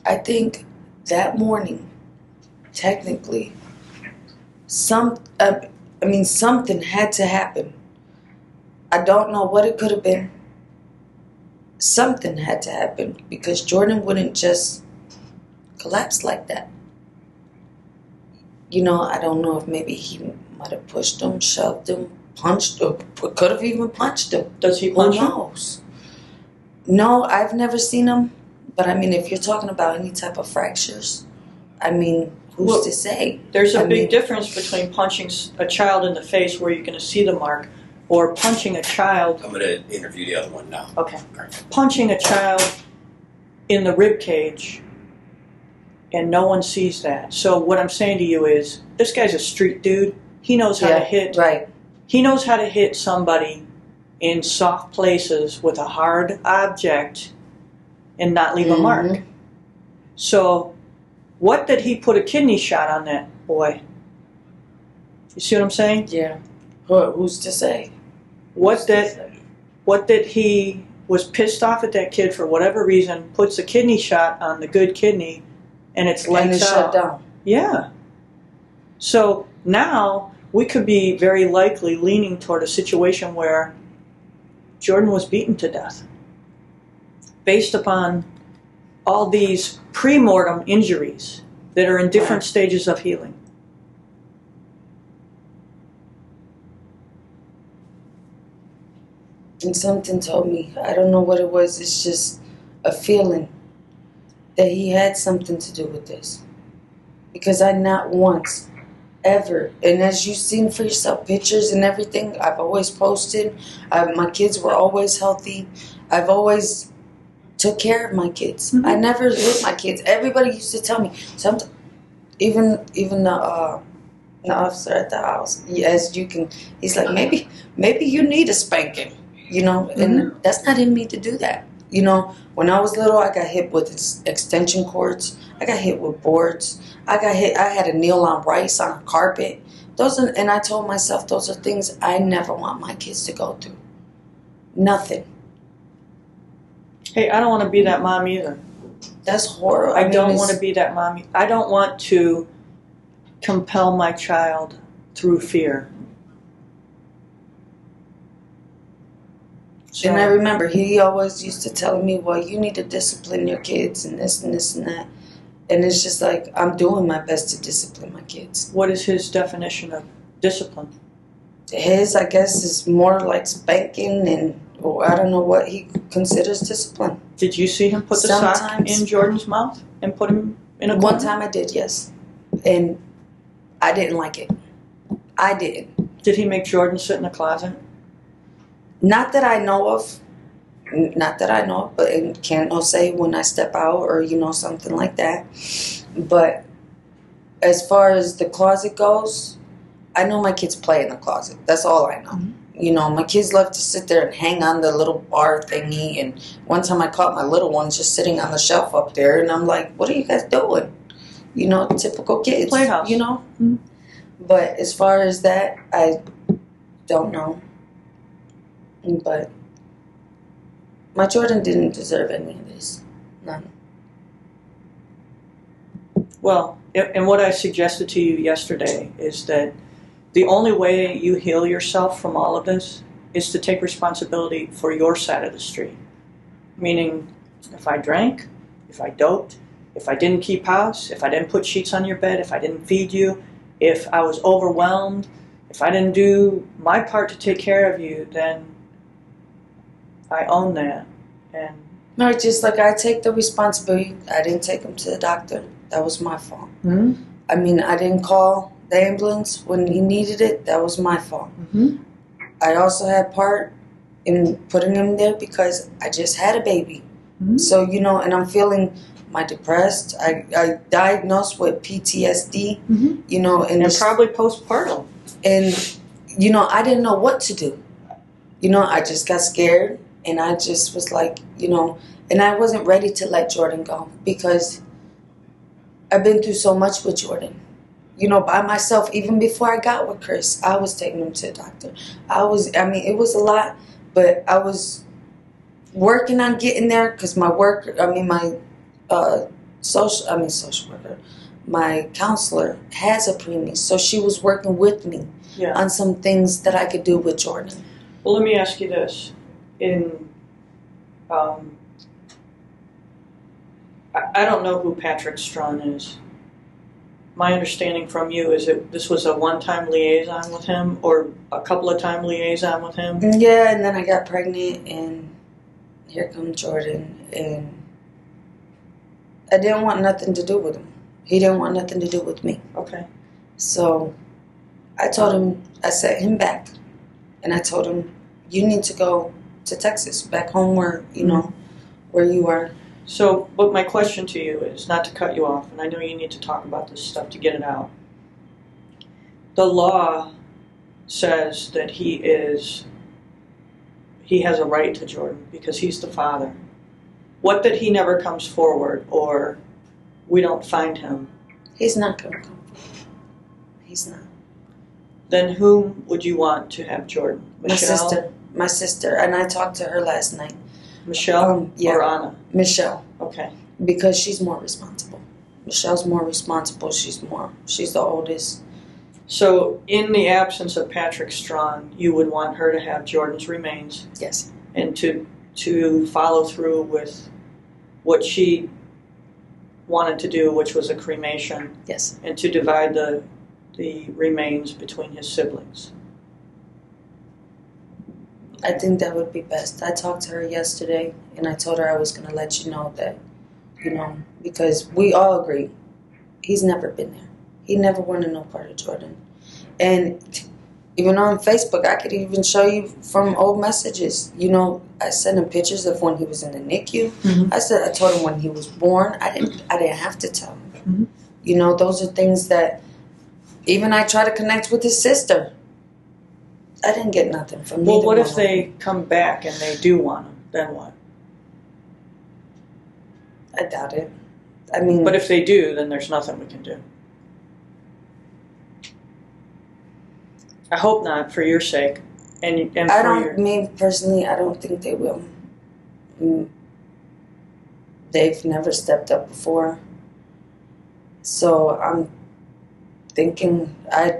I think that morning, technically, something had to happen. I don't know what it could have been. Something had to happen because Jordan wouldn't just collapse like that. You know, I don't know if maybe he might have pushed him, shoved him, punched him, could have even punched him. Does he punch him? Who knows? No, I've never seen him. But I mean, if you're talking about any type of fractures, I mean, who's to say? There's a big difference between punching a child in the face where you're going to see the mark or punching a child. I'm going to interview the other one now. Okay. Punching a child in the rib cage and no one sees that. So what I'm saying to you is, this guy's a street dude. He knows how to hit. Right. He knows how to hit somebody in soft places with a hard object and not leave a mark. So what did he put a kidney shot on that boy? You see what I'm saying? Yeah. Who's to say? What did he was pissed off at that kid for whatever reason, puts a kidney shot on the good kidney, and it's lights out. Shut down. Yeah. So now we could be very likely leaning toward a situation where Jordan was beaten to death based upon all these pre-mortem injuries that are in different stages of healing. And something told me, I don't know what it was, it's just a feeling that he had something to do with this. Because I not once ever. And as you've seen for yourself, pictures and everything, I've always posted. My kids were always healthy. I've always took care of my kids. Mm-hmm. I never hit my kids. Everybody used to tell me, even the officer at the house, as you can, he's like, maybe you need a spanking, you know, and Mm-hmm. that's not in me to do that. You know, when I was little, I got hit with extension cords. I got hit with boards. I had to kneel on rice on a carpet. And I told myself, those are things I never want my kids to go through. Nothing. Hey, I don't want to be that mom either. That's horrible. I don't want to be that mom. I don't want to compel my child through fear. So, And I remember he always used to tell me, well, you need to discipline your kids and this and this and that. And it's just like, I'm doing my best to discipline my kids. what is his definition of discipline? His, I guess, is more like spanking and I don't know what he considers discipline. Did you see him put the sock Sometimes. in Jordan's mouth and put him in a corner? One time I did, yes. And I didn't like it. I didn't. Did he make Jordan sit in the closet? Not that I know of. Not that I know of, but and can't no say when I step out or, you know, something like that. But as far as the closet goes, I know my kids play in the closet. That's all I know. Mm-hmm. You know, my kids love to sit there and hang on the little bar thingy. And one time I caught my little ones just sitting on the shelf up there. And I'm like, what are you guys doing? You know, typical kids. Playhouse. You know? Mm-hmm. But as far as that, I don't know. But my Jordan didn't deserve any of this. None. Well, and what I suggested to you yesterday is that the only way you heal yourself from all of this is to take responsibility for your side of the street. Meaning, if I drank, if I doped, if I didn't keep house, if I didn't put sheets on your bed, if I didn't feed you, if I was overwhelmed, if I didn't do my part to take care of you, then I own that. And No, just like I take the responsibility. I didn't take him to the doctor. That was my fault. mm-hmm. I mean, I didn't call the ambulance when he needed it. That was my fault. Mm-hmm. I also had part in putting him there because I just had a baby. Mm-hmm. So, you know, and I'm feeling depressed. I diagnosed with PTSD, Mm-hmm. you know. And probably postpartum. And, you know, I didn't know what to do. You know, I just got scared. And I just was like, you know, and I wasn't ready to let Jordan go because I've been through so much with Jordan. You know, by myself, even before I got with Chris, I was taking him to the doctor. It was a lot, but I was working on getting there because my social worker, my counselor has a preemie. So she was working with me on some things that I could do with Jordan. Well, let me ask you this. I don't know who Patrick Strawn is. My understanding from you is that this was a one-time liaison with him or a couple of time liaison with him? Yeah, and then I got pregnant and here comes Jordan and I didn't want nothing to do with him. He didn't want nothing to do with me. Okay. So I told him, I sent him back and I told him, you need to go to Texas, back home where, you know, where you are. So, but my question to you is, not to cut you off, and I know you need to talk about this stuff to get it out. The law says that he has a right to Jordan because he's the father. What that he never comes forward or we don't find him? He's not going to come forward. He's not. Then whom would you want to have Jordan? Michelle? My sister, and I talked to her last night. Michelle or Anna? Michelle. Okay. Because she's more responsible. Michelle's more responsible. She's the oldest. So, in the absence of Patrick Strawn, you would want her to have Jordan's remains? Yes. And to follow through with what she wanted to do, which was a cremation? Yes. And to divide the remains between his siblings? I think that would be best. I talked to her yesterday, and I told her I was going to let you know that, you know, because we all agree he's never been there. He never wanted no part of Jordan. And even on Facebook, I could even show you from old messages. You know, I sent him pictures of when he was in the NICU. Mm-hmm. I told him when he was born. I didn't have to tell him. Mm-hmm. You know, those are things that even I try to connect with his sister. I didn't get nothing from him. Well, what if they come back and they do want him? Then what? I doubt it. I mean, but if they do, then there's nothing we can do. I hope not, for your sake, and I for don't. your. Me personally, I don't think they will. They've never stepped up before, so I'm thinking.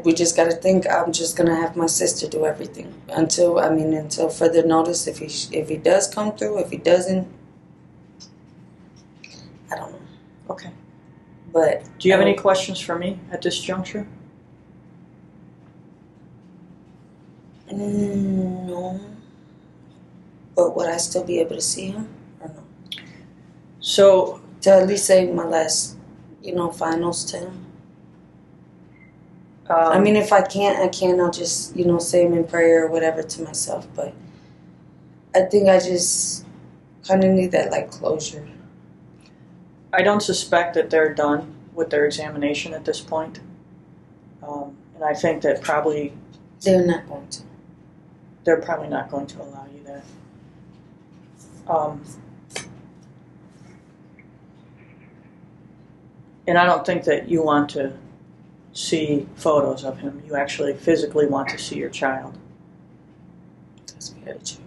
We just got to think. I'm just gonna have my sister do everything until further notice. If he does come through, if he doesn't, I don't know. Okay. But do you have any questions for me at this juncture? No. But would I still be able to see him or no? So to at least say my last, finals to him. I mean, if I can't, I can't. I'll just, say him in prayer or whatever to myself. But I think I just kind of need that, closure. I don't suspect that they're done with their examination at this point. And I think that probably... They're not going to. They're probably not going to allow you that. And I don't think that you want to see photos of him. You actually physically want to see your child. That's very true.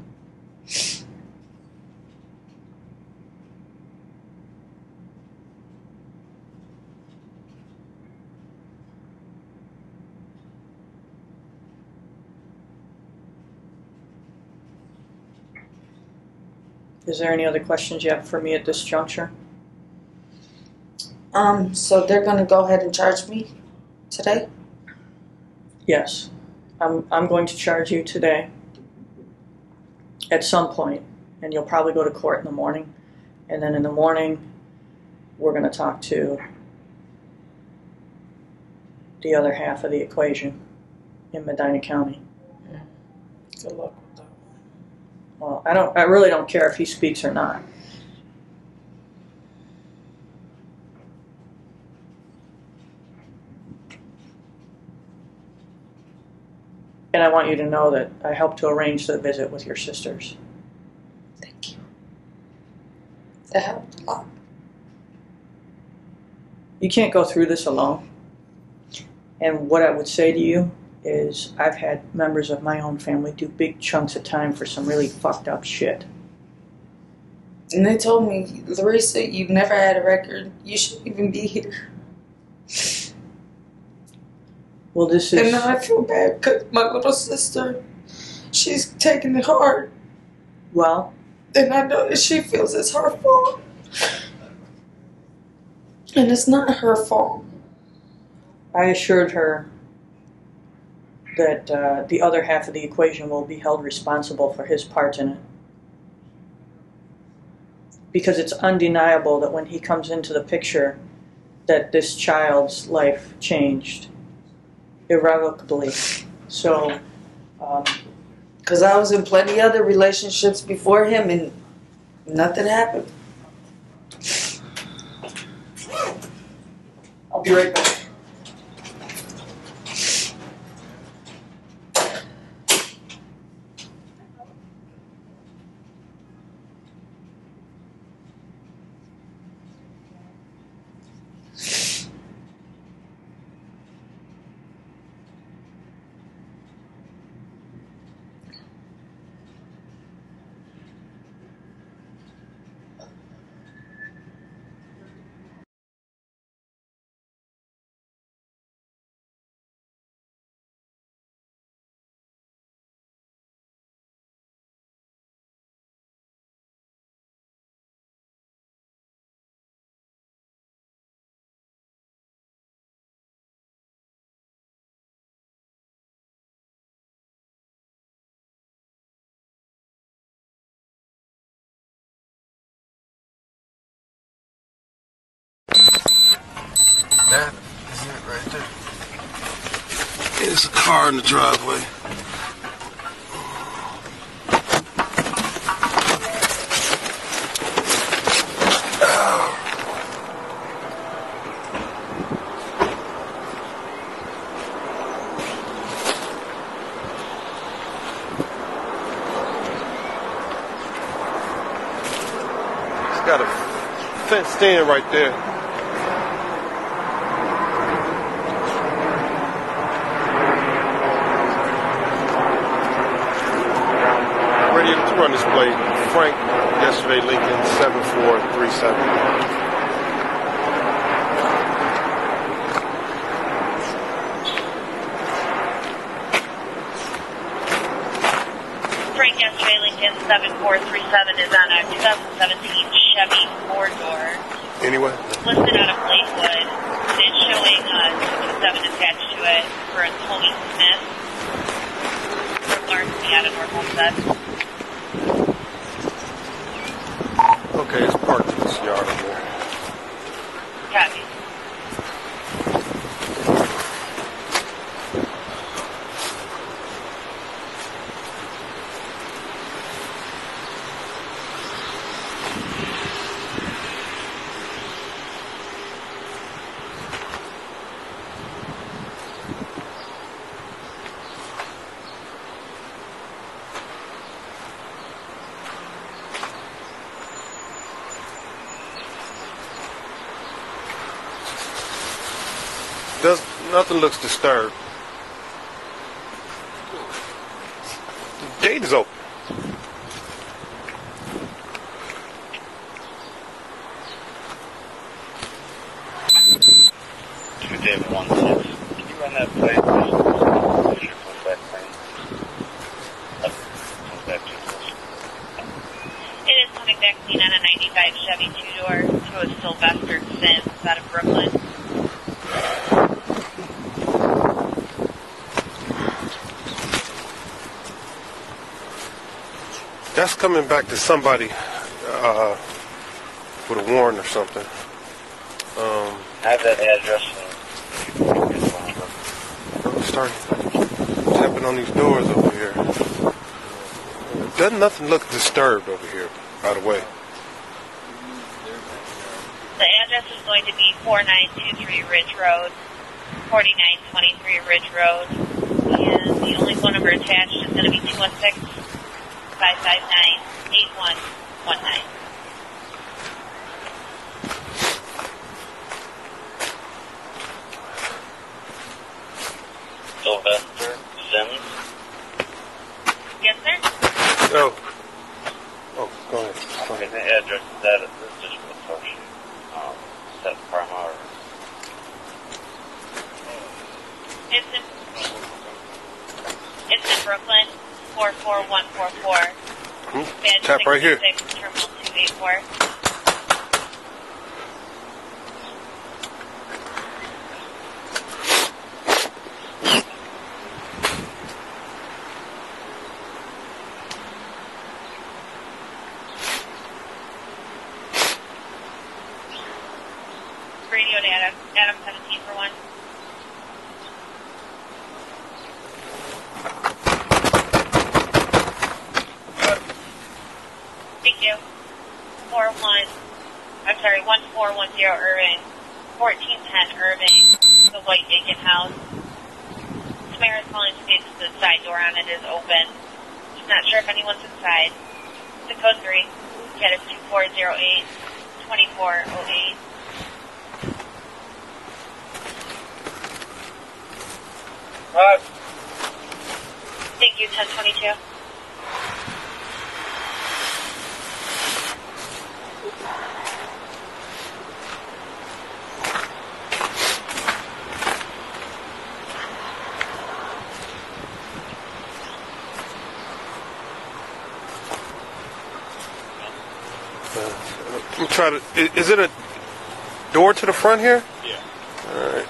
Is there any other questions you have for me at this juncture? So they're going to go ahead and charge me today? Yes. I'm going to charge you today at some point, and you'll probably go to court in the morning. And then in the morning, we're going to talk to the other half of the equation in Medina County. Good luck with that. Well, I really don't care if he speaks or not. And I want you to know that I helped to arrange the visit with your sisters. Thank you. That helped a lot. You can't go through this alone. And what I would say to you is I've had members of my own family do big chunks of time for some really fucked up shit. And they told me, Larissa, you've never had a record. You shouldn't even be here. Well, this is... And now I feel bad because my little sister, she's taking it hard. Well... And I know that she feels it's her fault. And it's not her fault. I assured her that the other half of the equation will be held responsible for his part in it. Because it's undeniable that when he comes into the picture, that this child's life changed irrevocably. So, because I was in plenty other relationships before him and nothing happened. I'll be right back. right there. There's a car in the driveway. Got a fenced in right there. Ready to run this plate. Frank, yesterday, Lincoln 7437. Frank, yesterday, Lincoln 7437 is on a 2017 Chevy 4-door. Anyway? Listed out of Lakewood. It's showing 227 attached to it for a Tony Smith. From Larissa out of North Homestead. Okay, it's parked in this yard over there. Copy. Nothing looks disturbed. The gate is open. David 16. Can you run that plate? It is coming back clean on a 95 Chevy 2-door to a Sylvester Sims out of Brooklyn. That's coming back to somebody with a warrant or something. I have that address. Start tapping on these doors over here. Doesn't nothing look disturbed over here, by the way. The address is going to be 4923 Ridge Road, 4923 Ridge Road, and the only phone number attached is going to be 216-559-8119. Sylvester Sims. Yes, sir? Oh, go ahead. Okay, the address is that is just for the social. Set Parma. It's in Brooklyn, 44144. Badge Tap right here. 66, Terminal 284. Radio to Adam 17 for 1. Thank you. 1410 Irving, 1410 Irving, the white vacant house. Samara's calling states the side door on it is open. She's not sure if anyone's inside. The code 3, cat is 2408-2408. Thank you, 1022. I'm trying to. Is it a door to the front here? Yeah. All right.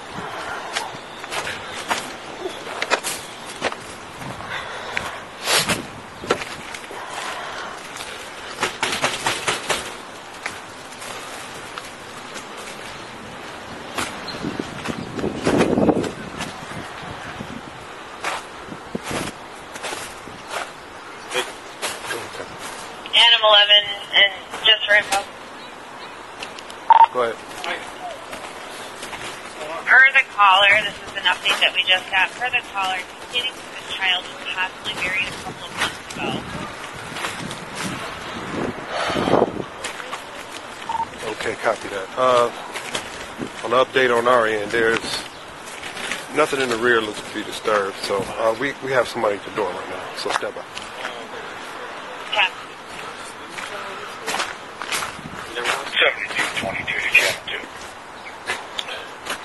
11 and just for info. Go ahead. Per the caller, this is an update that we just got. Per the caller, stating that this child was possibly buried a couple of months ago. Okay, copy that. On the update on our end, there's nothing in the rear looks to be disturbed, so we have somebody at the door right now, so step by. Yeah. 7222 to check 2.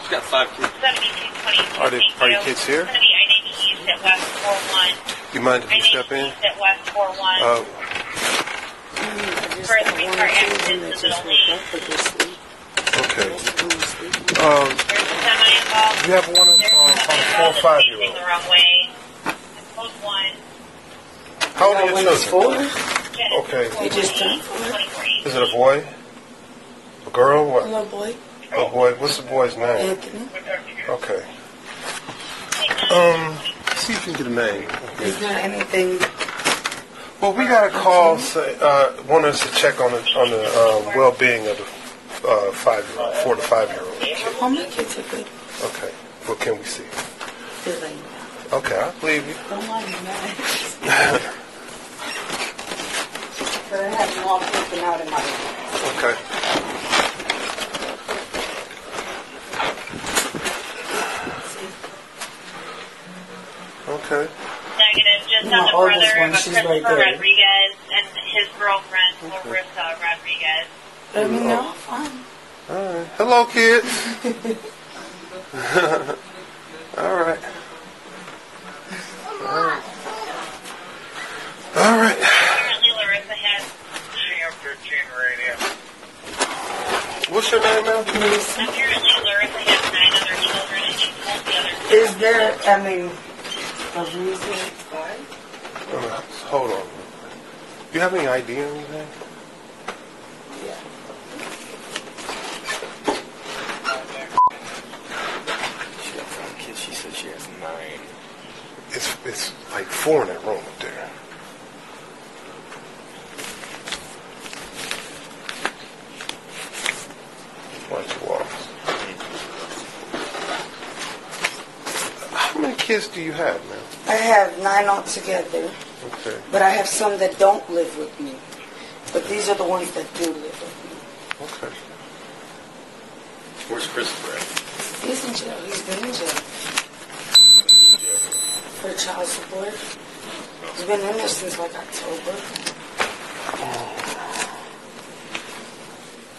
She's got 5 kids. 7222. Are your kids here? Somebody I need keys at West 41. You mind if I you need step in? keys at West 41. For a 3-car accident in the middle lane. Okay. There's a semi involved. You have one of There's a semi on involved 4 or 5 that's year facing old. the wrong way. Code 1. How old are your When it's children? 4, Okay. he just turned 24. Is it a boy? A girl? a What? little boy, A boy. What's the boy's name? Anthony. Okay. See if you can get a name. Is there anything? Well, we got a call want us to check on the well-being of the 5-year-old, 4 to 5-year-old. All my kids are good. Okay. What can we see? They're laying down. Okay, I believe you. Don't mind me, man. But I have them all taken out in my room. Okay. Okay. Negative. Just My on the oldest brother one, of she's right Christopher there. Rodriguez and his girlfriend, Larissa Rodriguez. Let me know. Fine. All right. Hello, kids. All right. All right. All right. Apparently Larissa has... CM15 radio. What's your name, ma'am? Apparently Larissa has 9 other children and she told the other... Is there, I mean, a reason why? Hold on. You have any ID or anything? Yeah. She got 5 kids. She said she has 9. It's like 4 in that room up there. Watch the walls. How many kids do you have, man? I have 9 altogether, Okay. but I have some that don't live with me. But these are the ones that do live with me. Okay. Where's Christopher at? He's in jail. He's been in jail for child support. He's been in there since like October.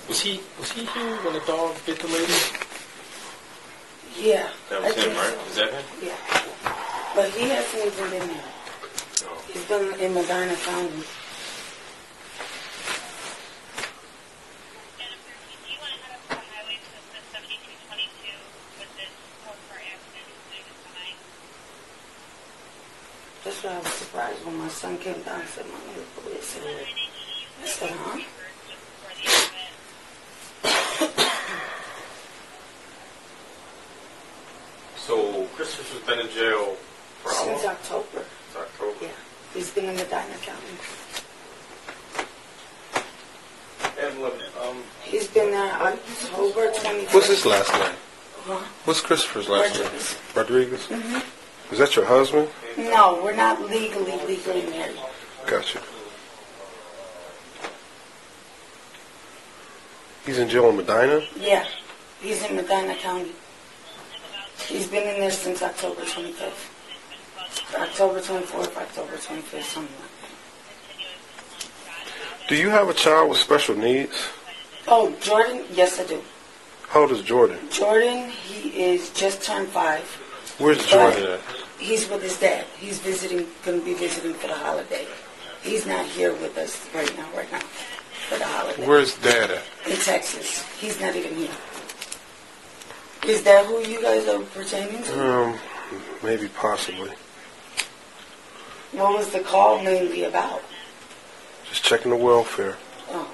Was he here when the dog bit the lady? Yeah. That I was him, think right? so. Is that him? Yeah. But he hasn't even been there. No. He's been in Medina County. Do you want to head up to the highway to assist 7222 with this 4-car accident including the semi? That's why I was surprised when my son came down and said, "Mommy, the police are here." I said, "Huh?" Just before the accident. So Christopher's been in jail for how Since long? October. Since October. Yeah. He's been in Medina County. He's been there October 25th. What's his last name? Huh? What's Christopher's last Rodriguez. name? Rodriguez? Mm-hmm. Is that your husband? No, we're not legally married. Gotcha. He's in jail in Medina? Yeah. He's in Medina County. He's been in there since October 25th. October 24th, October 25th, something like that. Do you have a child with special needs? Oh, Jordan? Yes, I do. How old is Jordan? Jordan, he is just turned 5. Where's Jordan at? He's with his dad. He's going to be visiting for the holiday. He's not here with us right now, for the holiday. Where's Dad at? In Texas. He's not even here. Is that who you guys are pertaining to? Maybe, possibly. What was the call mainly about? Just checking the welfare. Oh.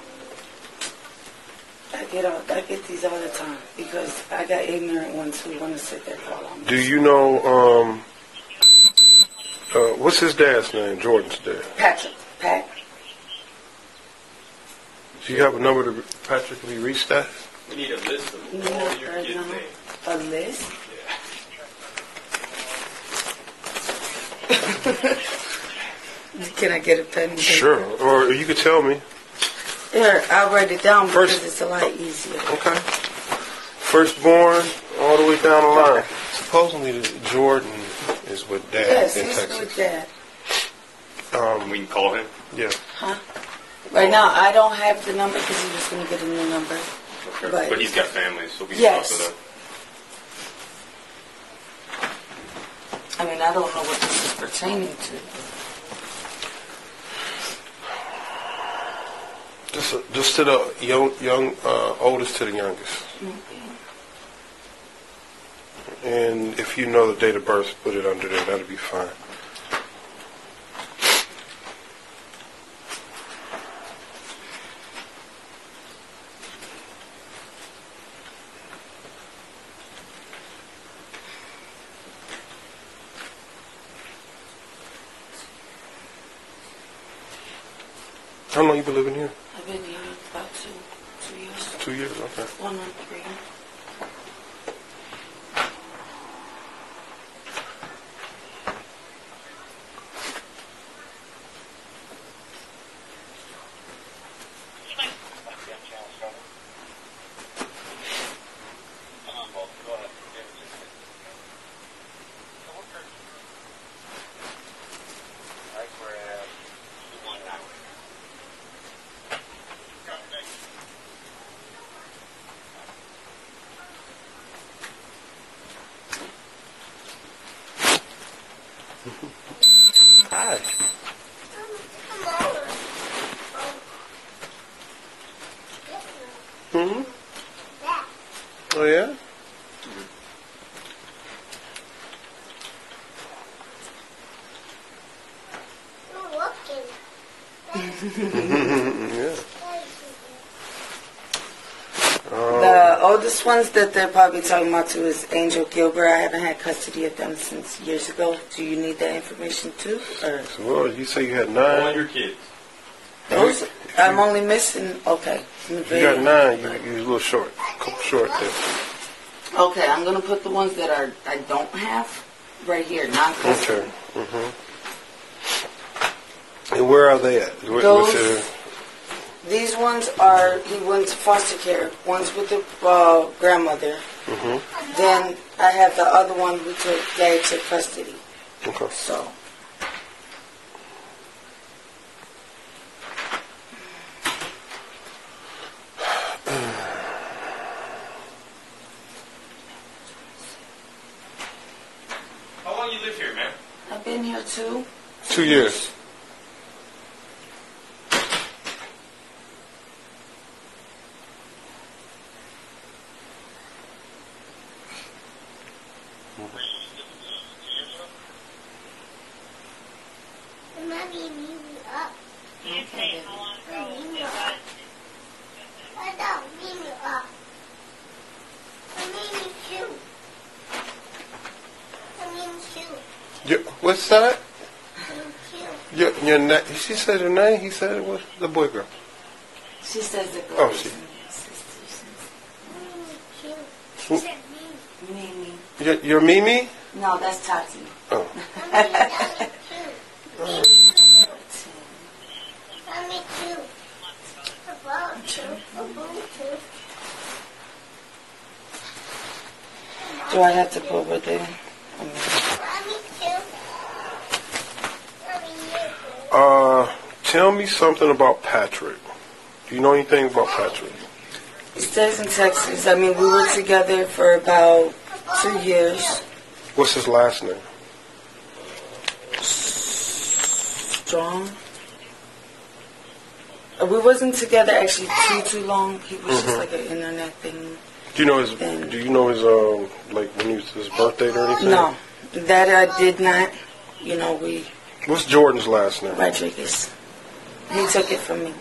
I get these all the time because I got ignorant ones who want to sit there call on me. Do you know, what's his dad's name? Jordan's dad. Patrick. Pat. Do you have a number to practically reach that? We need a list of all your kids' names. A list? Can I get a pen? And Sure. paper? Or you could tell me. Here, I'll write it down because First- it's a lot easier. Okay. Firstborn, all the way down the line. Supposedly Jordan is with Dad Yes, in he's Texas. with that. We can call him. Yeah. Huh? Right now, I don't have the number because he was going to get a new number. Okay. But- But he's got family, so we can Yes. talk to them. I mean, I don't know what this is pertaining to. Just to the young oldest to the youngest. And if you know the date of birth, put it under there. That'll be fine. How long you been living here? I've been here about 2 years. 2 years, okay. 1 or 3. Hi. Hmm? Oh, yeah? Yeah. The oldest ones that they're probably talking about too is Angel Gilbert. I haven't had custody of them since years ago. Do you need that information too? Or Well, you say you had All 9. your kids. those? I'm only missing. Okay. You got 9. You're a little short. Couple short there. Okay, I'm gonna put the ones that I don't have right here. Non-custody. Okay. Mm-hmm. And where are they at? Those- These ones are, he went to foster care. One's with the grandmother. Mm-hmm. Then I have the other one who Dad took custody. Okay. So, How long you live here, man? I've been here too. 2 years. What's that? Your name? She said her name. He said it was the boy girl. She says the girl. Oh, she. Mimi. Your Mimi? No, that's Tati. Oh. Do I have to go over there? Tell me something about Patrick. Do you know anything about Patrick? He stays in Texas. I mean, we were together for about 2 years. What's his last name? Strong. We wasn't together actually too long. He was just like an internet thing. Do you know his? Do you know his like when he was his birthday or anything? No, that I did not. You know, we What's Jordan's last name? Rodriguez. He took it from me.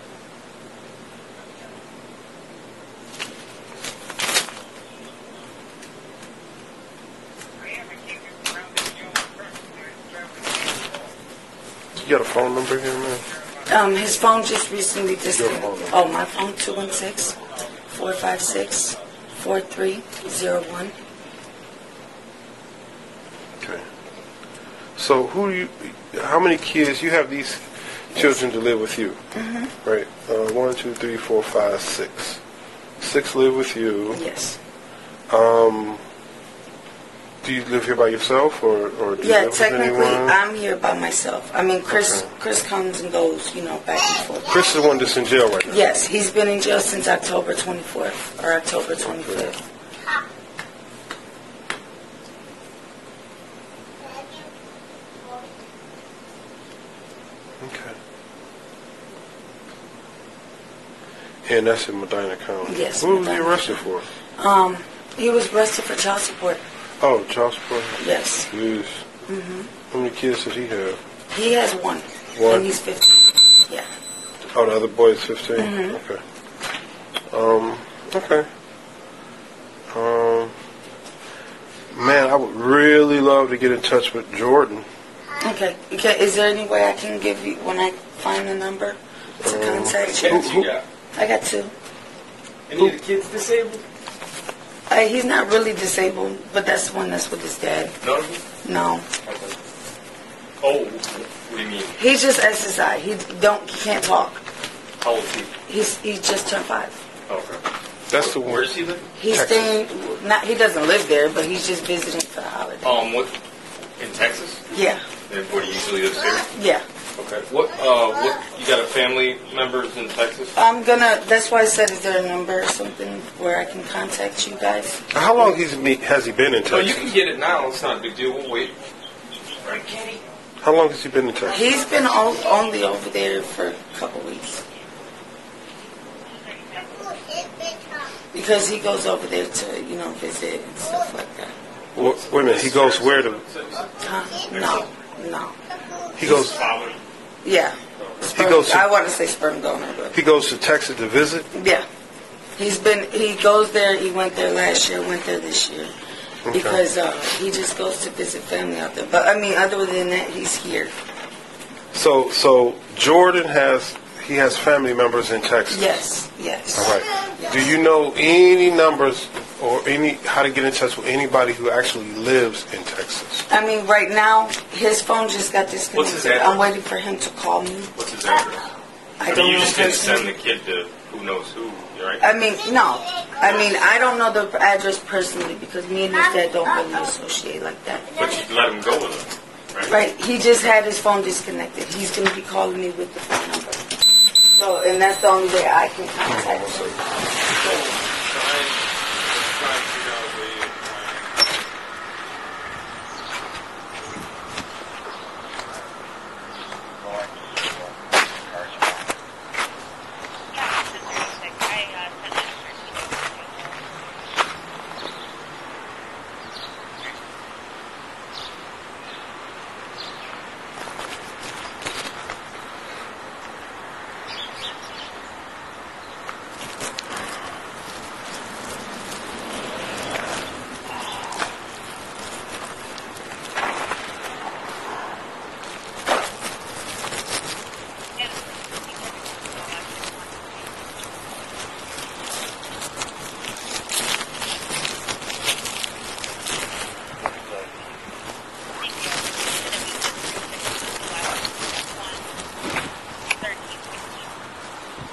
You got a phone number here, man? His phone just recently Your phone. Oh, my phone, 216-456-4301. Okay. So how many kids, you have these children to live with you, right? 1, 2, 3, 4, 5, 6. 6 live with you. Yes. Do you live here by yourself, or do you live with technically, anyone? I'm here by myself. I mean, Chris comes and goes, back and forth. Chris is the one that's in jail right now. Yes, he's been in jail since October 24th, or October 25th. Okay. And that's in Medina County. Yes. What was he arrested for? He was arrested for child support. Oh, child support. Yes. Jeez. How many kids does he have? He has one. One? And he's 15. Yeah. Oh, the other boy is 15? Okay. Okay. Man, I would really love to get in touch with Jordan. Okay. Is there any way I can give you, when I find the number, to contact you? Kids you got? I got 2. Any of the kids disabled? He's not really disabled, but that's the one that's with his dad. None of them? No. Okay. Oh, what do you mean? He's just SSI. He can't talk. How old is he? He just turned 5. Okay. That's the one. Where does he live? He's Texas. staying. He doesn't live there, but he's just visiting for the holiday. What? In Texas? Yeah. And where he usually lives here? Yeah. Okay. What? You got a family members in Texas? That's why I said, is there a number or something where I can contact you guys? How long has he been in Texas? Oh, you can get it now. It's not a big deal. We'll wait. Right. How long has he been in Texas? He's been only over there for a couple weeks. Because he goes over there to, visit and stuff like that. Wait a minute, he goes where to? No. He goes. Yeah. I want to say sperm donor, but He goes to Texas to visit. yeah. He goes there. He went there last year. Went there this year because he just goes to visit family out there. But I mean, other than that, he's here. So Jordan has family members in Texas. Yes. All right. Do you know any numbers or how to get in touch with anybody who actually lives in Texas? I mean, right now his phone just got What's his disconnected. address? I'm waiting for him to call me. What's his address? I don't you know just didn't his send name. the kid to who knows who, right? I mean, no. I mean, I don't know the address personally because me and his dad don't really associate like that. But you let him go with him, right? Right. He just had his phone disconnected. He's going to be calling me with the phone number. So, and that's the only way I can contact him. Let's try and figure out a way to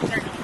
Thirteen.